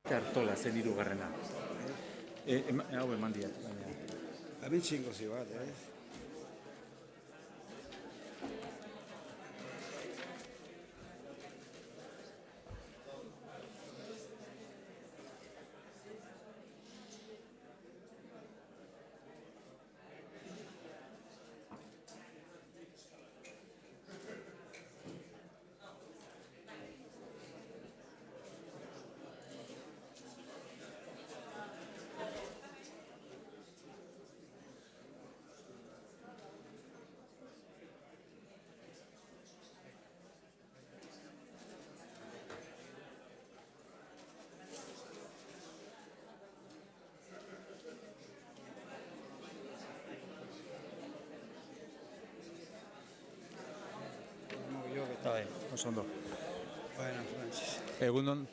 Artola zen hirugarrena. Hau eman diat. Abitxingo zi bat, Bai, oso ondo. Bueno, Francis. Egunon.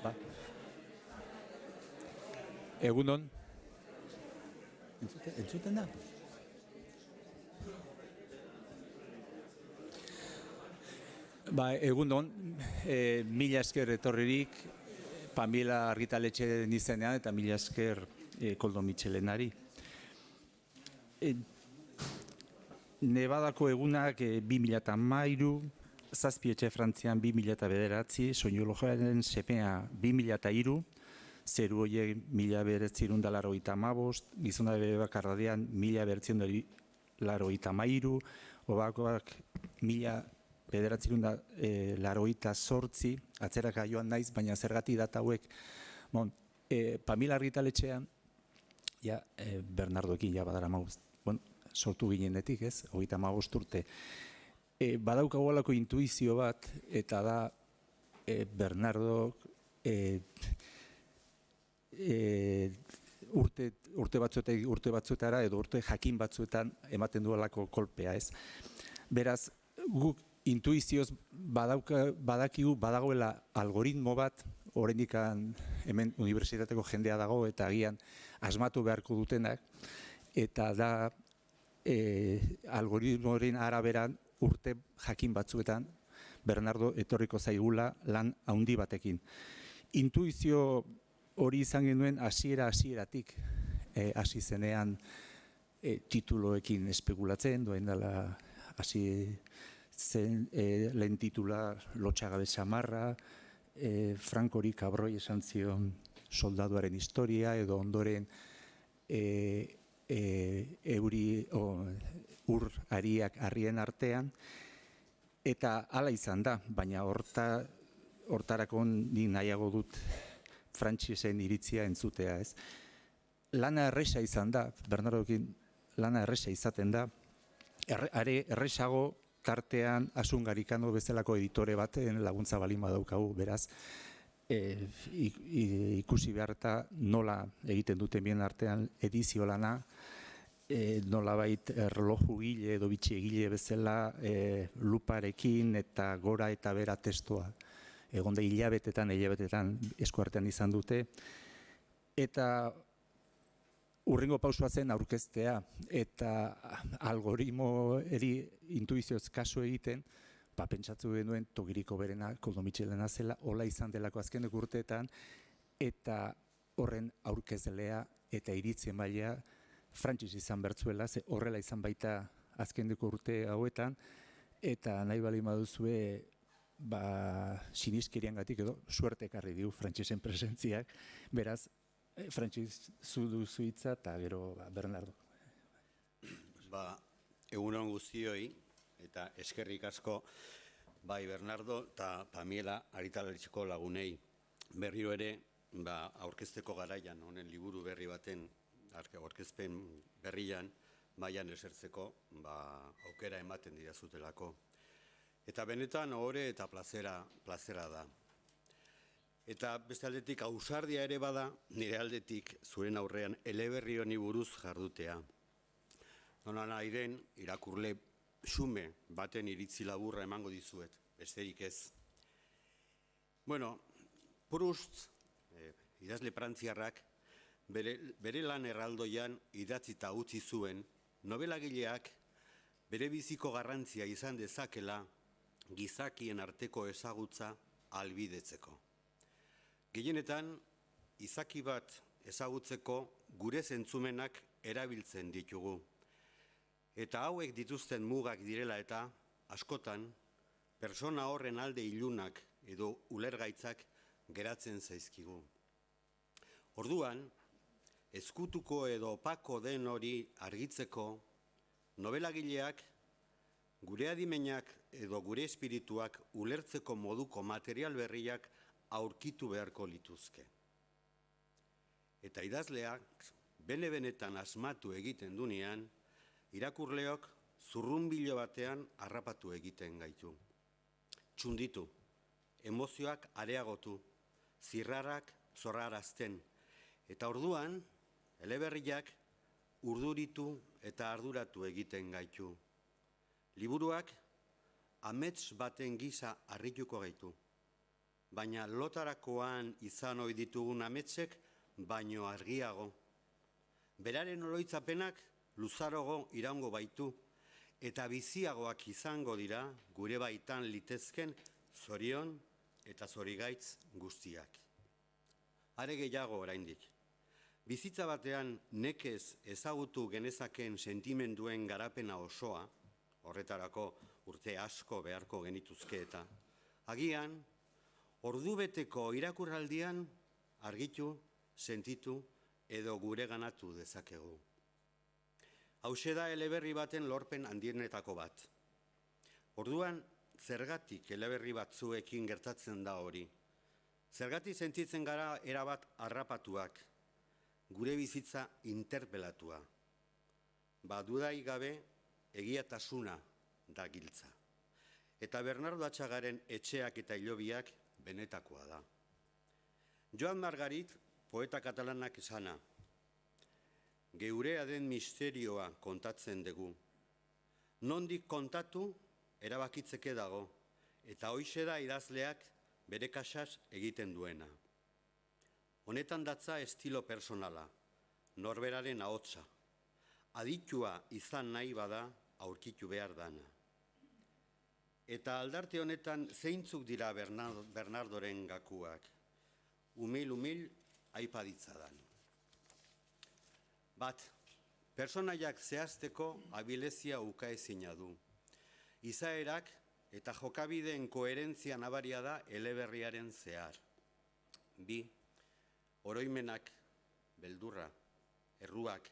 Ba. Egunon. Entzuten da? Ba, egunon, mila esker etorririk, Pamela argitaletxe izenean eta mila esker Koldo Mitxelenari. Nebadako egunak 2013, Zazpietxe Frantzian 2009, soinologiaren sepea 2003, zeru horiek 1985, gizona bere bakardadean 1983, obakoak 1988, atzeraka joan naiz, baina zergatik data hauek. Pamela argitaletxean, Bernardoekin badara mauz, sortu ginenetik, ez, 35 urte. Badaukagu alako intuizio bat, eta da Bernardo urte batzuetara edo urte jakin batzuetan ematen duelako kolpea, ez. Beraz, guk intuizioz badakigu badagoela algoritmo bat, oraindik hemen unibertsitateko jendea dago eta agian asmatu beharko dutenak, eta da algoritmoaren araberan urte jakin batzuetan Bernardo etorriko zaigula lan handi batekin. Intuizio hori izan genuen hasieratik hasi zenean tituloekin espekulatzen, duen dela hasi zen lehen titula Lotxagabe Samarra, Frankori Kabroi esan zion soldaduaren historia, edo ondoren ur ariak harrien artean, eta hala izan da, baina hortarako ni nahiago dut Frantsesen iritzia entzutea, ez. Lana erresa izan da, Bernardoekin lana erresa izaten da, erresago tartean Asungarikano bezalako editore baten laguntza balin badaukagu, beraz, ikusi behar eta nola egiten duten bien artean edizio lana, nolabait erloju gile edo bitxegile bezala luparekin eta gora eta bera testua. Egonda hilabetetan eskuartean izan dute. Eta urrengo pausua zen aurkeztea eta algoritmo intuizioz kasu egiten, pentsatu genuen Togiriko berena, Koldo Mitxelena zela, hola izan delako azkenek urteetan, eta horren aurkezlea eta iritzien bailea Frantsis izan bertzuela, ze horrela izan baita azkeneko urte hauetan, eta nahi bali maduzue siniskeriangatik edo suerte ekarri diu Frantsisen presentziak, beraz, Frantsis zu duzu hitza eta gero Bernardo. Egunon guztioi, eta eskerrik asko, bai Bernardo eta Pamela argitaletxeko lagunei berriro ere aurkezteko garaian, honen liburu berri baten aurkezpen berrian, mailan esertzeko aukera ematen dirazutelako. Eta benetan ohore eta plazera da. Eta beste aldetik ausardia ere bada, nire aldetik zuren aurrean eleberri honi buruz jardutea. Nona nahi den, irakurle xume baten iritzi laburra emango dizuet, besterik ez. Proust, idazle frantziarrak, bere lan erraldoian idatzita utzi zuen, nobelagileak bere biziko garrantzia izan dezakela gizakien arteko ezagutza ahalbidetzeko. Gehienetan, izaki bat ezagutzeko gure zentzumenak erabiltzen ditugu. Eta hauek dituzten mugak direla eta, askotan, persona horren alde ilunak edo ulergaitzak geratzen zaizkigu. Orduan, ezkutuko edo opako den hori argitzeko, nobelagileak gure adimenak edo gure espirituak ulertzeko moduko material berriak aurkitu beharko lituzke. Eta idazleak bene-benetan asmatu egiten dunean, irakurleok zurrunbilo batean harrapatu egiten gaitu. Txunditu, emozioak areagotu, zirrarak zorrarazten, eta orduan, eleberriak urduritu eta arduratu egiten gaitu. Liburuak amets baten gisa harrituko gaitu, baina lotarakoan izan ohi ditugun ametsek baino argiago. Beraren oroitzapenak luzarogo iraungo baitu, eta biziagoak izango dira gure baitan litezken zorion eta zorigaitz guztiak. Are gehiago oraindik. Bizitza batean nekez ezagutu genezaken sentimenduen garapena osoa, horretarako urte asko beharko genituzke eta, agian, ordubeteko irakurraldian argitu, sentitu edo gureganatu dezakegu. Hauxe da eleberri baten lorpen handienetako bat. Orduan, zergatik eleberri batzuekin gertatzen da hori? Zergatik sentitzen gara erabat harrapatuak, gure bizitza interpelatua. Dudai gabe egiatasuna da giltza. Eta Bernardo Atxagaren Etxeak eta Hilobiak benetakoa da. Joan Margarit, poeta katalanak esana, geurea den misterioa kontatzen dugu. Nondik kontatu erabakitzeke dago, eta hoixe da idazleak bere kasaz egiten duena. Honetan datza estilo personala, norberaren ahotsa, aditua izan nahi bada aurkitu behar dana. Eta aldarte honetan zeintzuk dira Bernardoren gakuak, umil aipaditzadan. Bat, personaiak zehazteko abilezia ukaezina du. Izaerak eta jokabideen koherentzia nabaria da eleberriaren zehar. Bi, oroimenak, beldurra, erruak,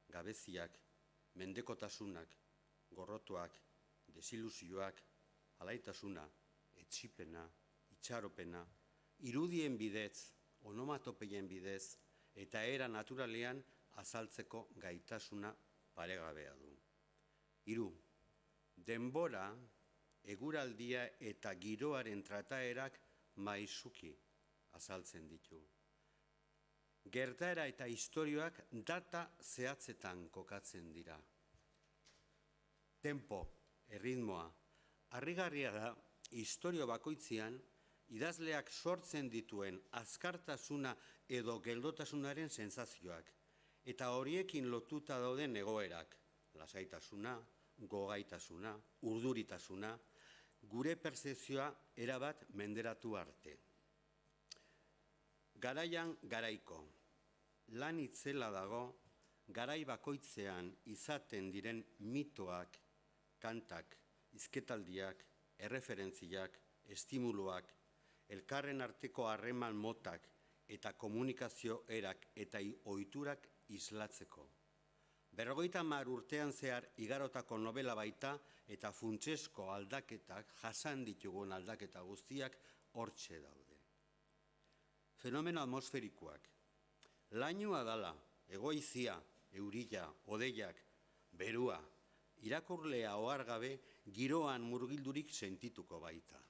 gabeziak, mendekotasunak, gorrotuak, desilusioak, alaitasuna, etxipena, itxaropena, irudien bidez, onomatopeien bidez, eta era naturalean azaltzeko gaitasuna paregabea du. Hiru, denbora, eguraldia eta giroaren trataerak maisuki azaltzen ditu. Gertaera eta istorioak data zehatzetan kokatzen dira. Tempo, erritmoa, harrigarria da istorio bakoitzean idazleak sortzen dituen azkartasuna edo geldotasunaren sentsazioak, eta horiekin lotuta dauden egoerak, lasaitasuna, gogaitasuna, urduritasuna, gure perzepzioa erabat menderatu arte. Garaian garaiko, lan itzela dago, garai bakoitzean izaten diren mitoak, kantak, hizketaldiak, erreferentziak, estimuluak, elkarren arteko harreman motak eta komunikazio erak eta ohiturak islatzeko. 50 urtean zehar igarotako novela baita eta funtsesko aldaketak, jasan ditugun aldaketa guztiak hortxe daude. Fenomeno atmosferikoak. Lainua dala, egoizia, eurila, odeiak, berua, irakurlea ohargabe giroan murgildurik sentituko baita.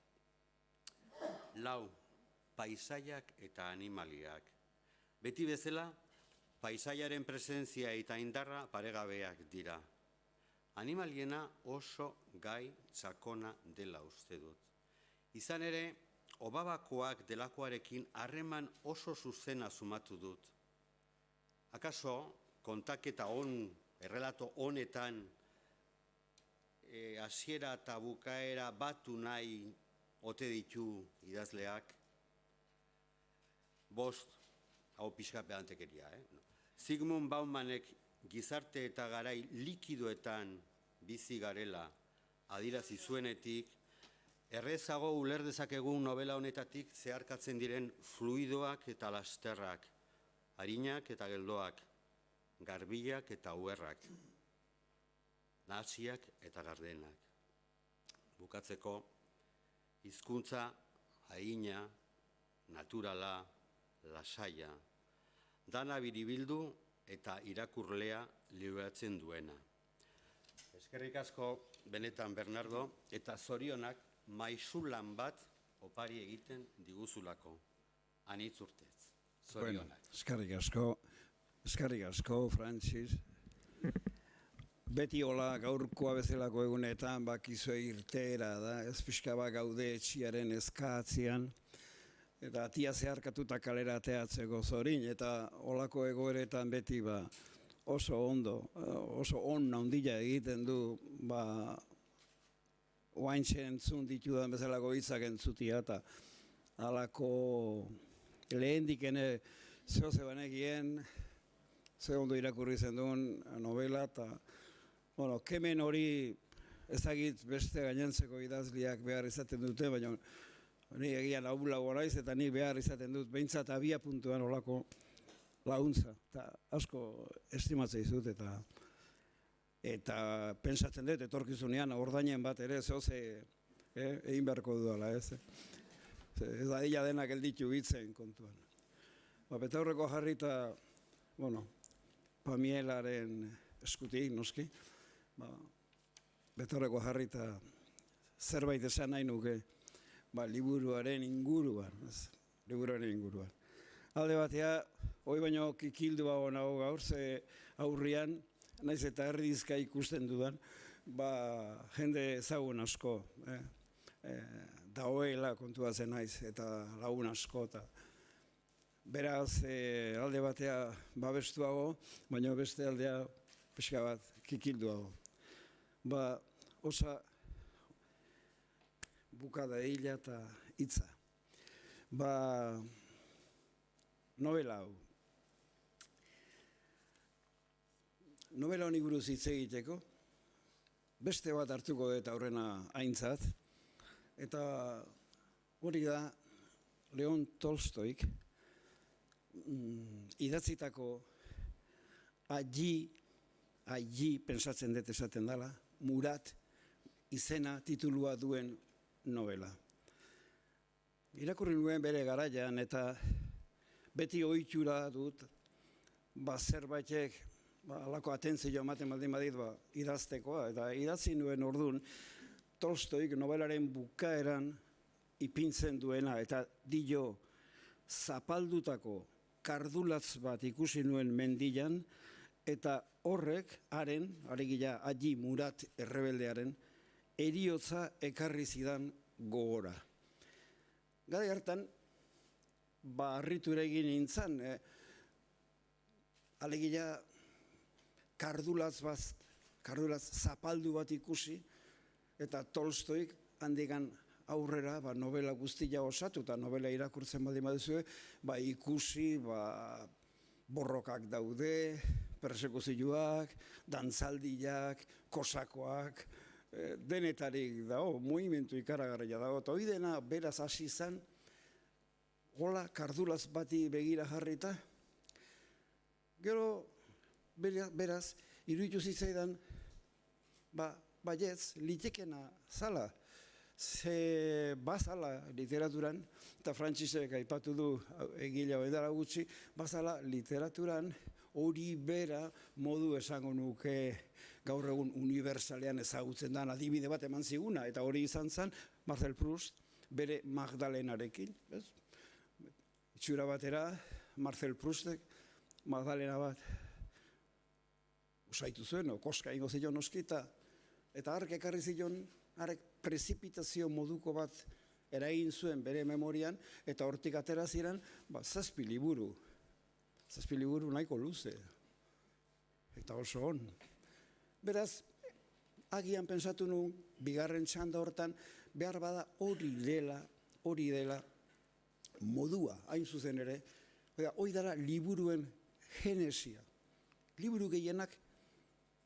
Lau, paisaiak eta animaliak. Beti bezala, paisaiaren presentzia eta indarra paregabeak dira. Animaliena oso gai sakona dela uste dut. Izan ere, obabakoak delakoarekin harreman oso zuzena sumatu dut. Akaso, kontaketa errelato honetan, hasiera eta bukaera batu nahi ote ditu idazleak? bost, hau pixka pedantekeria, Zygmunt Baumanek gizarte eta garai likidoetan bizi garela adierazi zuenetik, errezago uler dezakegun novela honetatik zeharkatzen diren fluidoak eta lasterrak, arinak eta geldoak, garbilak eta uherrak, nahasiak eta gardenak. Bukatzeko, hizkuntza aina, naturala, lasaia, dana biribildu eta irakurlea liberatzen duena. Eskerrik asko benetan Bernardo, eta zorionak maisulan bat opari egiten diguzulako. Anitz urtez. Zorionak. Bueno, eskerrik asko, Francis. Beti hola gaurkoa bezalako egunetan bakizue irteera da, ez pixka bat gaude etxiaren eskatzean, eta atia zeharkatuta kalera ateatzeko zorin, eta holako egoeretan beti oso ondo, oso handia egiten du, oaintxe entzun ditudan bezalako hitzak entzutia, eta halako lehendik zeo zebanekien, ze ondo irakurri zen duen novela, eta kemen hori ezagit beste gainentzeko idazliak behar izaten dute, baina ni egian lagu naiz eta ni behar izaten dut, behintzat abia puntuan olako laguntza, eta asko estimatzea izut, eta pentsatzen dut, etorkizunean ordainen bat ere, zehoze egin beharko dudala, ez dadila denak elditu hitzen kontuan. Betaurreko jarrita, Pamielaren eskutik, noski, betaurreko jarrita zerbait esan nahi nuke, liburuaren inguruan. Alde batea, hoi baino kikildua nago gaur, ze aurrian, naiz eta erdizka ikusten dudan, jende ezagun asko, dagoela kontuatzen naiz, eta lagun asko, eta beraz, alde batea babestuago, baina beste aldea pixka bat kikilduago. Osa bukada hila eta hitza. Novela hau. Novela honi buruz hitz egiteko, beste bat hartuko dut aurrena aintzat, eta hori da Leon Tolstoik idatzitako Aji pensatzen dut esaten dela, Murat izena titulua duen novela. Irakurri nuen bere garaian eta beti ohitura dut zerbaitek halako atentzio ematen baldin badit idaztekoa, eta idatzi nuen orduan Tolstoik novelaren bukaeran ipintzen duena, eta dio zapaldutako kardulatz bat ikusi nuen mendian, eta horrek aregia Aji Murat errebeldearen, heriotza ekarri zidan gogora. Garai hartan, harritu ere egin nintzen, alegia kardulatz zapaldu bat ikusi, eta Tolstoik handikan aurrera novela guztia osatu, eta novela irakurtzen baldin baduzue, ikusi borrokak daude, persekuzioak, dantzaldiak, kosakoak, denetarik dago, mugimendu ikaragarria dago, eta hori dena beraz hasi izan, hola kardulaz bati begira jarrita, gero beraz, iruditu zitzaidan, baietz, litekena zala, ze bazala literaturan, eta Frantzisek aipatu du egila bedara gutxi, bazala literaturan hori bera modu esango nuke gaur egun universalean ezagutzen den adibide bat eman ziguna, eta hori izan zen Marcel Proust bere Magdalenarekin. Itxura batera Marcel Proustek Magdalena bat usaitu zuen, koska ingo zion oskita, eta hark ekarri zion, hark prezipitazio moduko bat eragin zuen bere memorian, eta hortik atera ziren, 7 liburu. 7 liburu nahiko luze. Eta oso on. Beraz, agian pentsatu nuen, bigarren txanda hortan, behar bada hori dela modua, hain zuzen ere, Hoi dara liburuen genesia. Liburu gehienak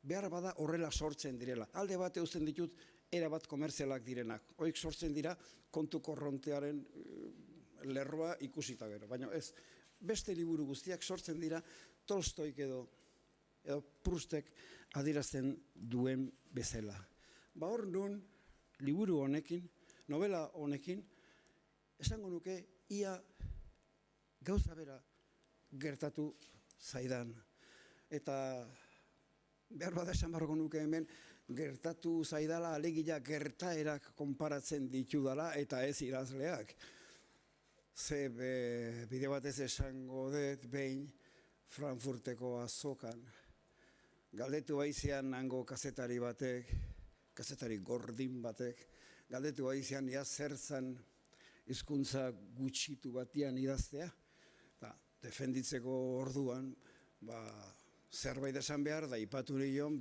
behar bada horrela sortzen direla. Alde bate uzten ditut, erabat komertzialak direnak. Hoik sortzen dira kontu korrontearen lerroa ikusita gero. Baina ez, beste liburu guztiak sortzen dira Tolstoik edo Proustek adierazten duen bezala. Hor nun, liburu honekin, novela honekin, esango nuke ia gauza bera gertatu zaidan. Eta behar bada esan barroko nuke hemen, gertatu zaidala alegia gertaerak konparatzen ditudala eta ez idazleak. Ze bide batez esango dut behin Frankfurteko azokan. Galdetu baizean hango kazetari batek, kazetari gordin batek, galdetu baizean ia zertzan hizkuntza gutxitu batian idaztea. Defenditzeko orduan, zerbait esan behar, da ipatu nion,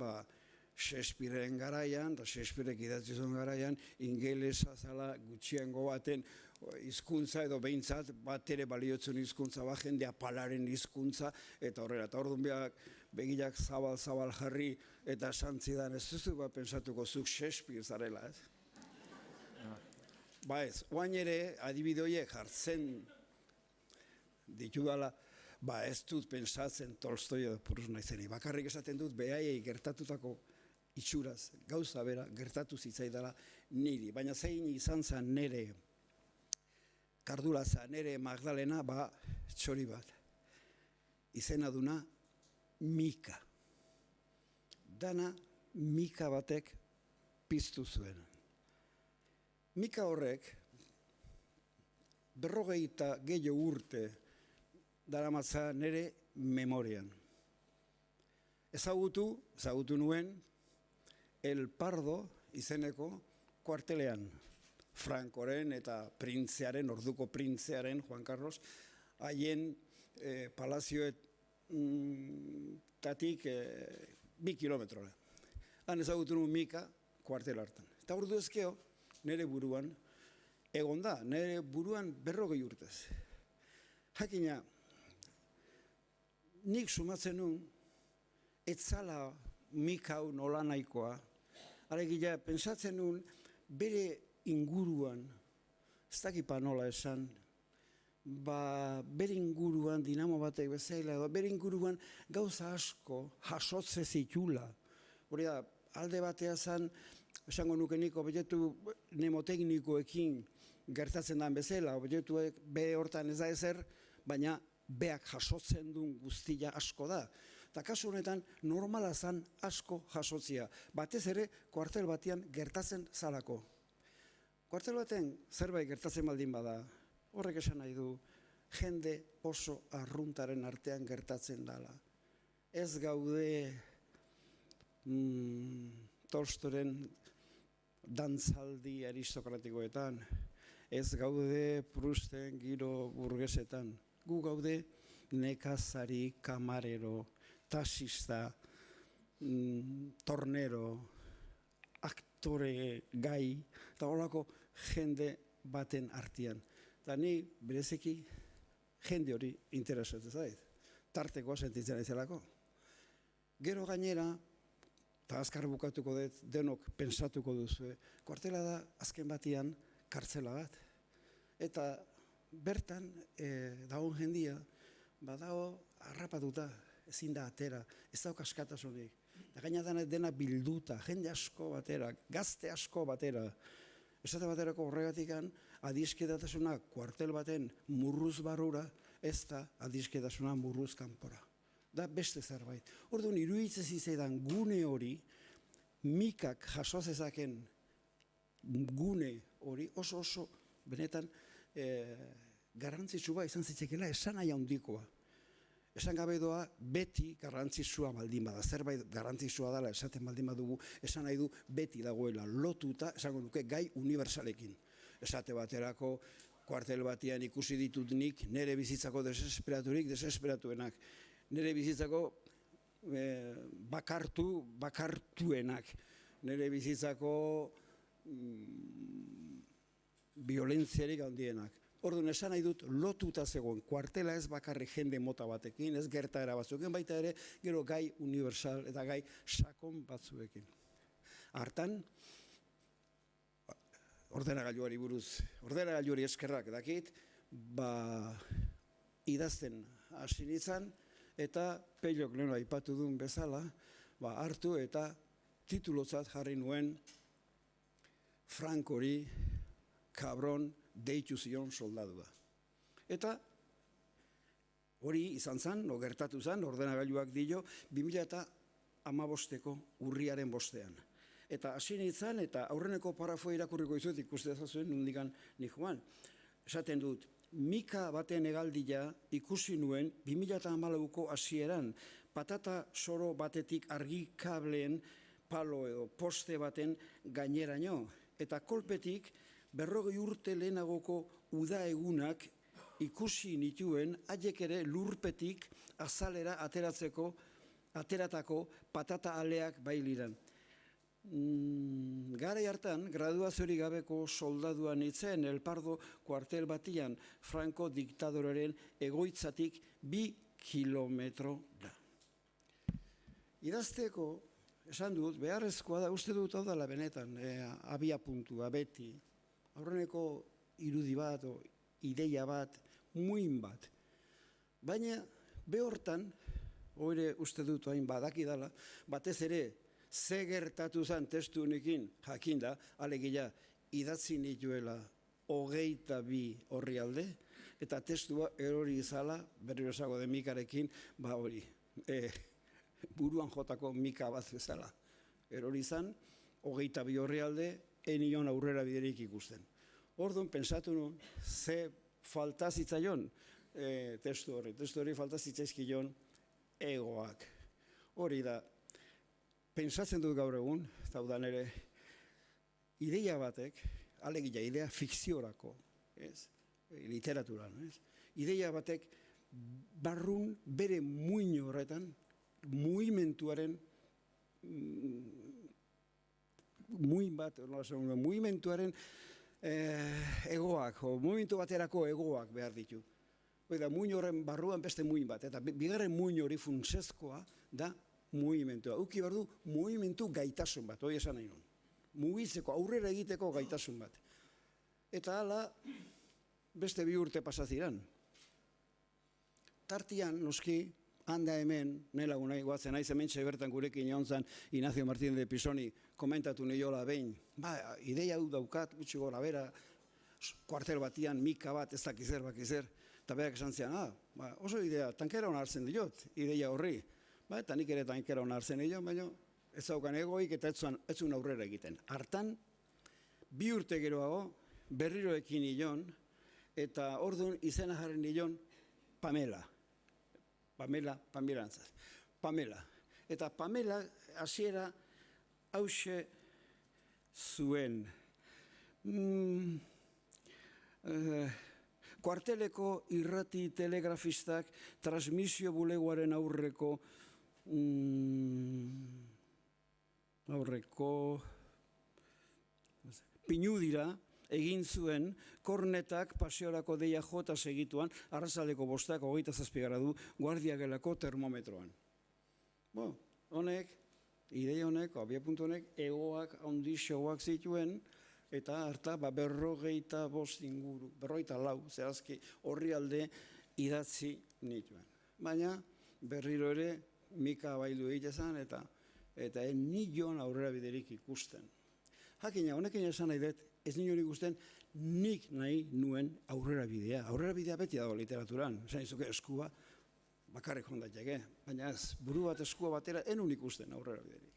Shakespearen garaian, da Shakespearek idatzi zuen garaian, ingelesa zala gutxiengo baten hizkuntza edo behintzat bat ere baliotzen hizkuntza jendea palaren hizkuntza eta horrela. Eta orduan begilak zabal jarri eta santzidan ez duzu pentsatuko zuk Shakespeare zarela, ez? Ez, oain ere adibide horiek jartzen ditudala, ez dut pentsatzen Tolstoi edo Proust naizenik. Bakarrik esaten dut behaiei gertatutako itxuraz, gauza bera gertatu zitzaidala niri. Baina zein izan zen nire kardulaza, nire Magdalena, txori bat. Izena duna Mika. Dana Mika batek piztu zuen. Mika horrek 50 urte daramatza nire memorian. Ezagutu nuen El Pardo izeneko kuartelean. Frankoren eta printzearen, orduko printzearen, Juan Carlos, haien palazioetatik 2 kilometrora. Han ezagutu nuen Mika kuartel hartan. Eta ordu ezkeo, nire buruan, egon da, nire buruan 50 urtez. Jakina, nik sumatzen nun, etzala Mikau nola nahikoa, alegia, pentsatzen nun, bere inguruan, ez dakipa nola esan, bere inguruan dinamo batek bezala, bere inguruan gauza asko jasotze zitula. Hori da, alde batea zen, esango nuke niko, objetu mnemoteknikoekin gertatzen den bezala, objetuek be hortan ez da ezer, baina beak jasotzen duen guztia asko da. Eta kasu honetan normala zen asko jasotzia. Batez ere, kuartel batean gertatzen zalako. Kuartel baten zerbait gertatzen baldin bada, horrek esan nahi du, jende oso arruntaren artean gertatzen dala. Ez gaude Tolstoren dantzaldi aristokratikoetan, ez gaude Prousten giro burgesetan, gu gaude nekazari, kamarero, taxista, tornero, aktore gai, eta horako jende baten artean. Eta ni bereziki jende hori interesatzen zait, tartekoa sentitzen aizelako. Gero gainera, eta azkar bukatuko dut, denok pensatuko duzu, kuartela da azken batian kartzela bat. Eta bertan dagoen jendia, badago harrapatuta, ezin da atera, ez dauk askatasunik. Eta gaina dena bilduta, jende asko batera, gazte asko batera. Esate baterako horregatikan, adizkedatasuna kuartel baten murruz barrura, ez da adizkedatasuna murruz kanpora. Da beste zerbait. Orduan, iruditzen zitzaidan gune hori, Mikak jaso zezaken gune hori, oso benetan garrantzitsua izan zitzekela esan nahi handikoa. Esan gabe doa beti garrantzitsua baldin bada, zerbait garrantzitsua dela esaten baldin badugu, esan nahi du beti dagoela lotuta, esango nuke gai universalekin. Esate baterako, kuartel batean ikusi ditut nik, nire bizitzako desesperatuenak, nire bizitzako bakartuenak, nire bizitzako violentziarik handienak. Orduan esan nahi dut lotuta zegoen kuartela ez bakarrik jende mota batekin, ez gertaera batzuekin, baita ere gero gai universal eta gai sakon batzuekin. Hartan, ordenagailuari buruz, ordenagailuari eskerrak dakit, idazten hasi nintzen, eta Peilok lehen aipatu duen bezala, hartu eta titulotzat jarri nuen Frankori kabron deitu zion soldadua. Eta hori izan zen, gertatu zen, ordenagailuak dio, 2015ko urriaren 5. Eta hasi nintzen, eta aurreneko parafoa irakurriko izut, ikuste dezazuen, nondikan nik joan. Esaten dut, mika baten hegaldia ikusi nuen 2014ko hasieran, patata soro batetik argikableen palo edo poste baten gaineraino. Eta kolpetik 40 urte lehenagoko uda egunak ikusi nituen, haiek ere lurpetik azalera ateratako patata aleak bailiran. Garai hartan, graduaziorik gabeko soldaduan nintzen, El Pardo kuartel batian Franco diktadoraren egoitzatik 2 kilometro da. Idazteko, esan dut, beharrezkoa da, uste dut hau dela benetan, abia puntua, beti. Aurreneko irudi bat, ideia bat, muin bat. Baina, behortan, hori uste dut hain badakidala, batez ere, ze gertatu zen testu honekin, jakinda, alegia, idatzi nituela 22 orrialde, eta testua erori izala, berriro esago de mikarekin, hori, buruan jotako mika bat bezala. Erori izan, 22 orrialde, enion aurrera biderik ikusten. Orduan, pensatu nuen, ze falta zitzaion testu hori falta zitzaizkion egoak. Hori da, pentsatzen dut gaur egun, eta udan ere, ideia batek, alegia idea fikziorako, literaturan, ideia batek barrun bere muin horretan, mugimenduaren egoak, o mugimendu baterako egoak behar ditu. Oida, muin horren barruan beste muin bat, eta bigarren muin hori funtsezkoa da mugimendua. Uki behar du, mugimendu gaitasun bat, hori esan nahi nun. Mugitzeko, aurrera egiteko gaitasun bat. Eta hala, beste 2 urte pasaziran. Tartian, noski, handa hemen, nela gunai guatzen, naiz hemen bertan gurekin jontzan Ignacio Martínez de Pisoni komentatu niola behin. Ideia du daukat, gutxi gora bera, kuartel batian, mika bat, ez dakizer, bakizer, eta berak esan zian, oso idea, tankera hona hartzen diot, ideia horri. Eta nik ere tankera hona hartzen diot, baina ez daukan egoik eta ez zuen aurrera egiten. Hartan, 2 urte geroago, berriro ekin nion, eta orduan izena jarri nion Pamela. Pamela. Eta Pamela hasiera hause zuen. Kuarteleko irrati telegrafistak transmisio bulegoaren aurreko pinudira egin zuen, kornetak paseorako deia jota segituan, arrazaldeko 5, 27 gradu, guardiagelako termometroan. Ideia honek, abiapuntu honek, egoak handixoak zituen, eta harta 45 inguru, 44, zehazki horri alde idatzi nituen. Baina berriro ere mika bailu egitezan eta nion aurrera biderik ikusten. Jakina, honekin esan nahi dut, ez nion ikusten, nik nahi nuen aurrera bidea. Aurrera bidea beti dago literaturan, esan izuke eskua, bakarrik hondateke, baina ez, buru bat eskua batera, enun ikusten aurrera biderik.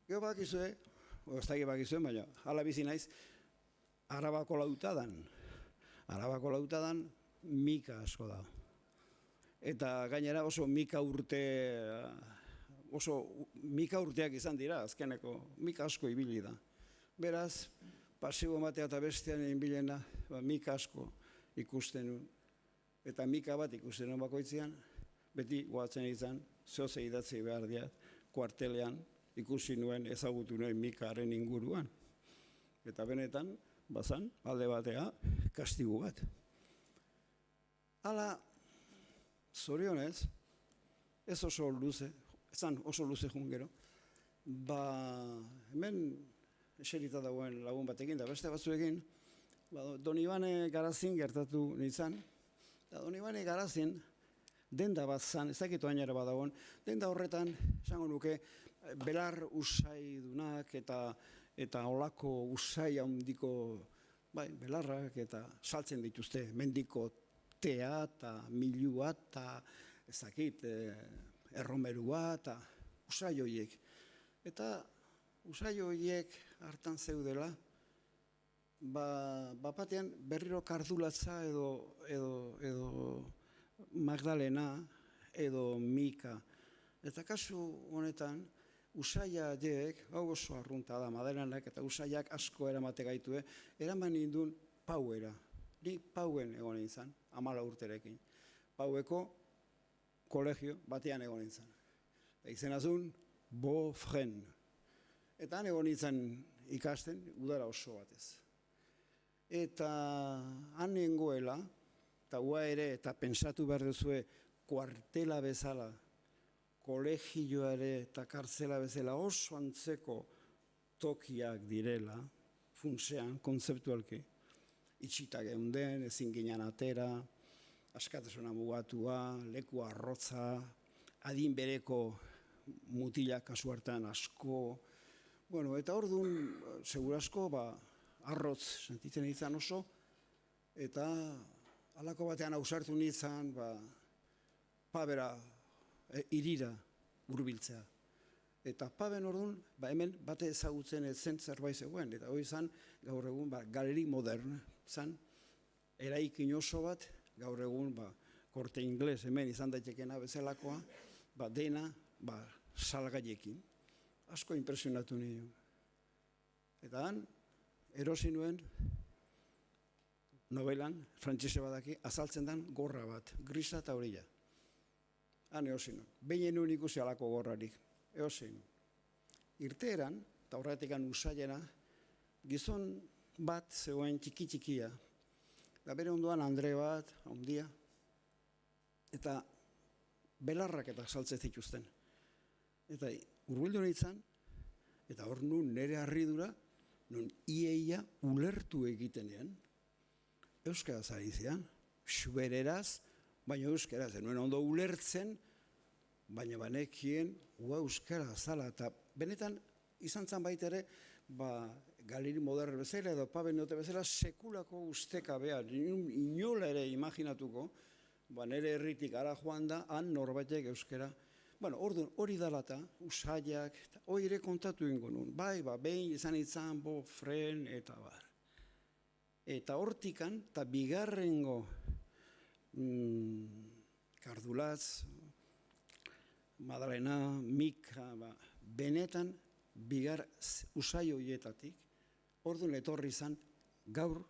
Gero bakizue, ez dakit baina hala bizi naiz, Arabako lautadan mika asko da. Eta gainera oso mika urteak izan dira, azkeneko mika asko ibili da. Beraz, pasibo batea eta bestean egin bilena, mika asko ikusten nuen. Eta mika bat ikusten nuen bakoitzean, beti guatzen izan, zoze idatzi behar diat, kuartelean, ikusi nuen, ezagutu nuen mikaren inguruan. Eta benetan, bazan, alde batea, kastigu bat. Hala, zorionez, ez oso luze, ezan oso luze jun gero, hemen eserita dagoen lagun batekin, da beste batzuekin, Don Ibane Garazin gertatu nintzen, Don Ibane Garazin, denda bat zan, ez dakitu ainara badagoen, denda horretan, esango nuke, belar usai dunak eta olako usai handiko belarrak eta saltzen dituzte, mendiko tea eta milua eta ezakit, erromerua eta usai horiek. Eta usai horiek hartan zeudela, batean berriro kardulatza edo Magdalena edo Mika. Eta kasu honetan, usaiak, hau oso arrunta da Madalenak eta usaiak asko eramate gaitue, eraman nindun Pauera. Ni Pauen egon nintzen, 14 urterekin. Paueko kolegio batean egon nintzen. Izenazun, Beaufren. Eta han egon nintzen ikasten, udara oso batez. Eta han nengoela, eta hua ere, eta pentsatu behar duzue, kuartela bezala, kolegioa ere eta kartzela bezala oso antzeko tokiak direla, funtsean, kontzeptualki, itxita geunden, ezin ginen atera, askatasuna mugatua, leku arrotza, adin bereko mutilak kasu hartan asko, eta orduan, segurasko, arrotz sentitzen nintzen oso, eta halako batean ausartu nintzen, pabera, irira hurbiltzea. Eta paben orduan, hemen bate ezagutzen zen zerbait zegoen, eta hori zan, gaur egun, galeri modern, zan, eraikin oso bat, gaur egun, korte ingles hemen izan daitekena bezalakoa, dena, salgaiekin. Asko impresionatu nio. Eta han, erosi nuen, novelan, frantsese badaki, azaltzen den gorra bat, grisa eta horila. Han eosin nuen. Behin nuen ikusi alako gorrarik. Eosin nuen. Irteeran, eta horretik usaiena, gizon bat zegoen txiki-txikia. Da bere ondoan Andre bat, ondia, eta belarrak eta saltze zituzten. Eta hurbildu nintzen, eta hor nun nire harridura, nun iaia ulertu egitenean, euskaraz ari zian, xubereraz, baina euskaraz, nuen ondo ulertzen, baina banekien, euskara zala, eta benetan izan zan baitere, galeri modern bezala edo pabenote bezala sekulako usteka behar, inola ere imaginatuko, nire herritik ara joan da, han norbaitek euskara. Orduan hori dalata, usaiak, hori ere kontatu ingo nuen, behin izan izan, Beaufren, eta bar. Eta hortikan, eta bigarrengo Kardulatz, Madalena, Mika, benetan, usai horietatik, orduan etorri izan, gaur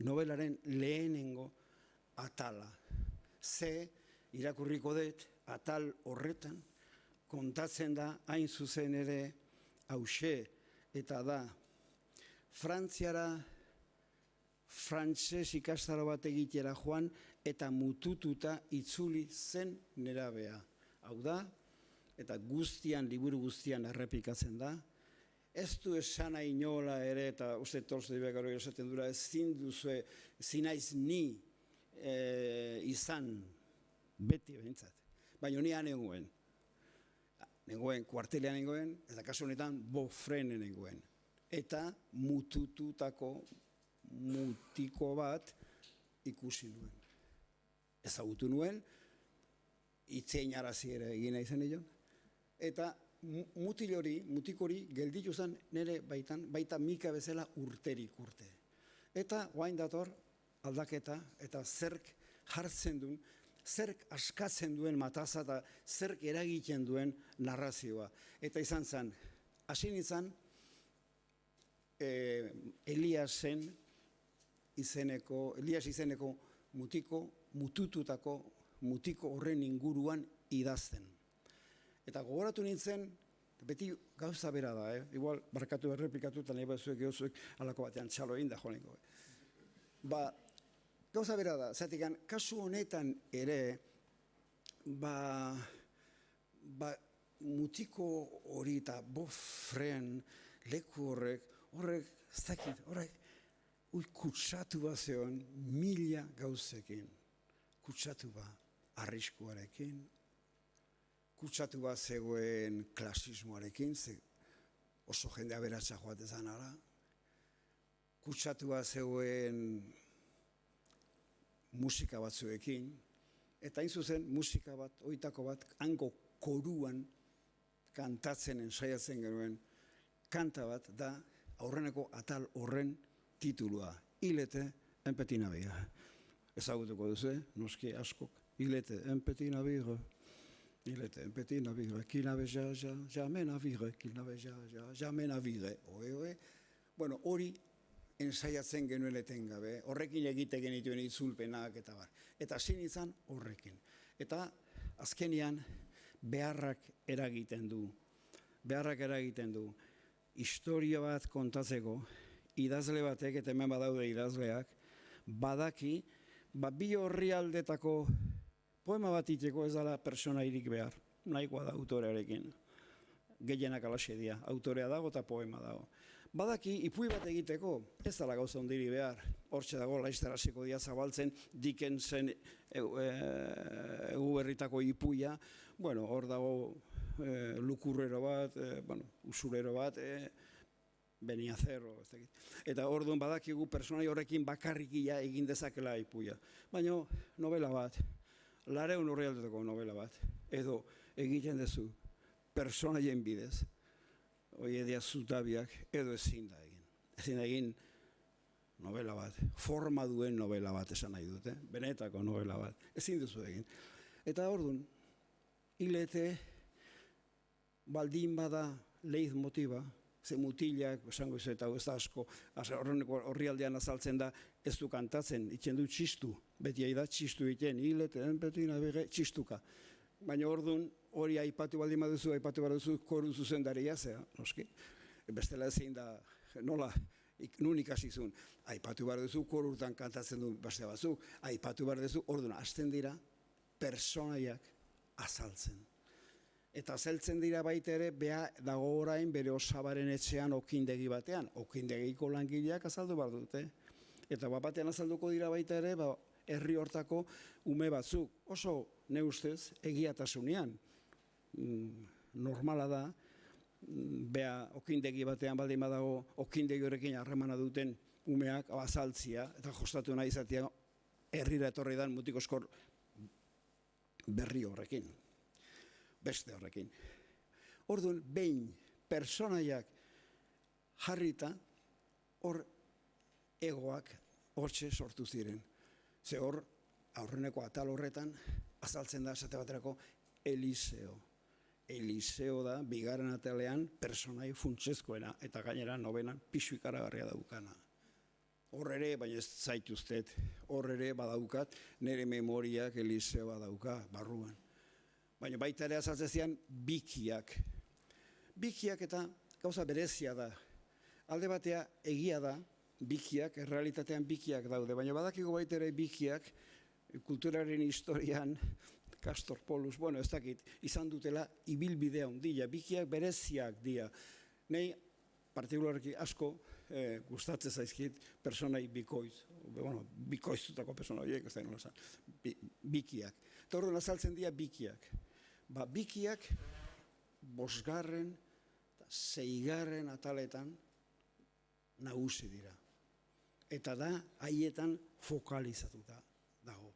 nobelaren lehenengo atala. Irakurriko dut, atal horretan, kontatzen da, hain zuzen ere, hauxe, eta da, Frantziara, frantses ikastaro bat egitera joan, eta mutututa itzuli zen nerabea. Hau da, eta liburu guztian errepikatzen da, ez du esana inola ere, eta uste Tolstoy gero esaten dura, ezin duzue, zinaiz ni izan, beti behintzat. Baina ni nengoen. Nengoen, kuartelean nengoen, eta kasu honetan Beaufrenen nengoen. Eta mutututako mutiko bat ikusi nuen. Ezagutu nuen, itzein arazi ere egina izan nion, eta mutikori gelditu zen nire baita Mika bezala urterik urte. Eta guain dator aldaketa eta zerk hartzen duen, zerk askatzen duen mataza eta zerk eragiten duen narrazioa. Eta izan zen, hasi nintzen, Elias izeneko mutututako mutiko horren inguruan idazten. Eta gogoratu nintzen, beti gauza bera da, igual barkatu errepikatu eta nahi batzuek geozuek alako batean txalo egin da joaneko. Gauza bera da, zatekan, kasu honetan ere, mutiko hori eta bofren leku horrek, ez dakit, kutsatu bat zegoen 1000 gauzekin, kutsatu bat arriskuarekin, kutsatu bat zegoen klasismoarekin, oso jende aberatsa joatezan ara, kutsatu bat zegoen musika batzuekin, eta hain zuzen musika bat, oitako bat, hango koruan kantatzen ensaiatzen genuen kanta bat da aurreneko atal horren titulua. Hilete en petit navire. Ezagutuko duzu, noski askok. Hilete en petit navire. Hilete en petit navire. Qu'il n'avait jamais navire. Qu'il n'avait jamais navire. Oe. Bueno, hori ensaiatzen genuen etengabe. Horrekin egite genituen itzulpenak eta bar. Eta zin izan horrekin. Eta azkenian beharrak eragiten du. Historia bat kontatzeko, idazle batek, eta hemen badaude idazleak, badaki, bi orrialdetako poema bat iteko ez dela personairik behar. Nahikoa da autorearekin. Gehienak alaxe dira. Autorea dago eta poema dago. Badaki, ipui bat egiteko, ez dela gauza ondiri behar. Hortxe dago, laizterasiko dia zabaltzen, Dickensen eguberritako ipuia. Bueno, hor dago lukurrero bat, usurero bat, beniazero. Eta hor duen badakigu personai horrekin bakarrikia egin dezakela ipuia. Baina novela bat, Lareun orrialdetako novela bat, edo egiten duzu personaien bidez, hori edia zutabiak, edo ezin da egin. Ezin da egin novela bat, forma duen novela bat esan nahi dute, benetako novela bat, ezin duzu egin. Eta orduan, hilete baldin bada leitmotiba, ze mutilak, esango ez eta ez da asko, horrialdean azaltzen da, ez du kantatzen, itzen du txistu, beti da txistu iten, hilete, beti nabege, txistuka. Baina orduan, hori aipatu baldin baduzu, koru zuzendaria zea, noski. Bestela ezin da, nola, nun ikasizun, aipatu behar duzu, korurtan kantatzen du beste batzuk, aipatu behar duzu, orduan, hasten dira, personaiak azaltzen. Eta zeltzen dira baita ere, beha dago orain bere osabaren etxean okindegi batean. Okindegiko langileak azaldu behar dute. Eta batean azalduko dira baita ere, herri hortako ume batzuk. Oso, ne ustez, egiatasunean. Normala da, beha okindegi batean baldin badago, okindegi horrekin harremana duten umeak azaltzia, eta jostatu nahi izatea herrira etorri dan mutikoskor berri horrekin. Beste horrekin. Orduan, behin personaiak jarrita, hor egoak hortxe sortu ziren. Ze hor, aurreneko atal horretan, azaltzen da, esate baterako, Eliseo. Eliseo da, bigarren atalean, personai funtsezkoena, eta gainera nobenan pixu ikaragarria daukana. Hor ere, baina ez zaituztet, hor ere badaukat, nire memoriak Eliseo badauka, barruan. Baina baita ere azaltzezian bikiak. Bikiak eta gauza berezia da. Alde batea egia da, bikiak, errealitatean bikiak daude. Baina badakigu baita ere bikiak, kulturaren historian, Castor Polus, ez dakit, izan dutela ibilbidea ondila. Bikiak bereziak dira. Nei, partikularki asko, gustatzen zaizkit, personai bikoiz. Bikoiztutako persona horiek, ez da nola zan. Bikiak. Eta orduan azaltzen dira bikiak. Bikiak 5. eta 6. ataletan nagusi dira. Eta da, haietan fokalizatuta dago.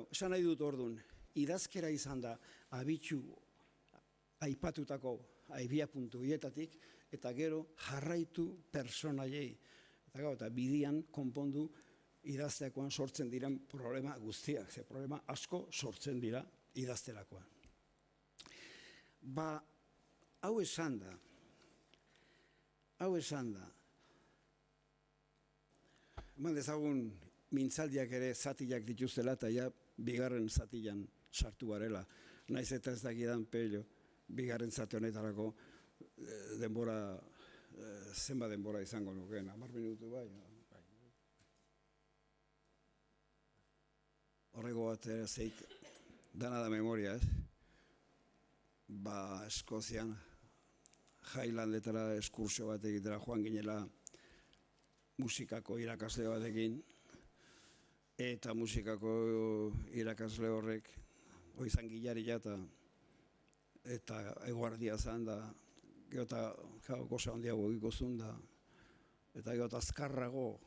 Esan nahi dut orduan, idazkera izan da abitxu aipatutako aibia puntu hietatik, eta gero jarraitu personaiei. Eta bidian konpondu idazteakoan sortzen diren problema guztiak. Ze problema asko sortzen dira idazterakoan. Hau esan da, eman dezagun mintzaldiak ere zatiak dituztela eta ja bigarren zatian sartu garela. Naiz eta ez dakidan pello, bigarren zati honetarako denbora, zenba denbora izango nukeen, 10 minutu bai. horrego bat zeik, dana da memoria, ez? Eskozian, Highlandetara eskursio bat egitera joan ginela musikako irakasle batekin, eta musikako irakasle horrek izan gilaria eta eguardia zan da, geota goza handiago egiko da, eta geota azkarrago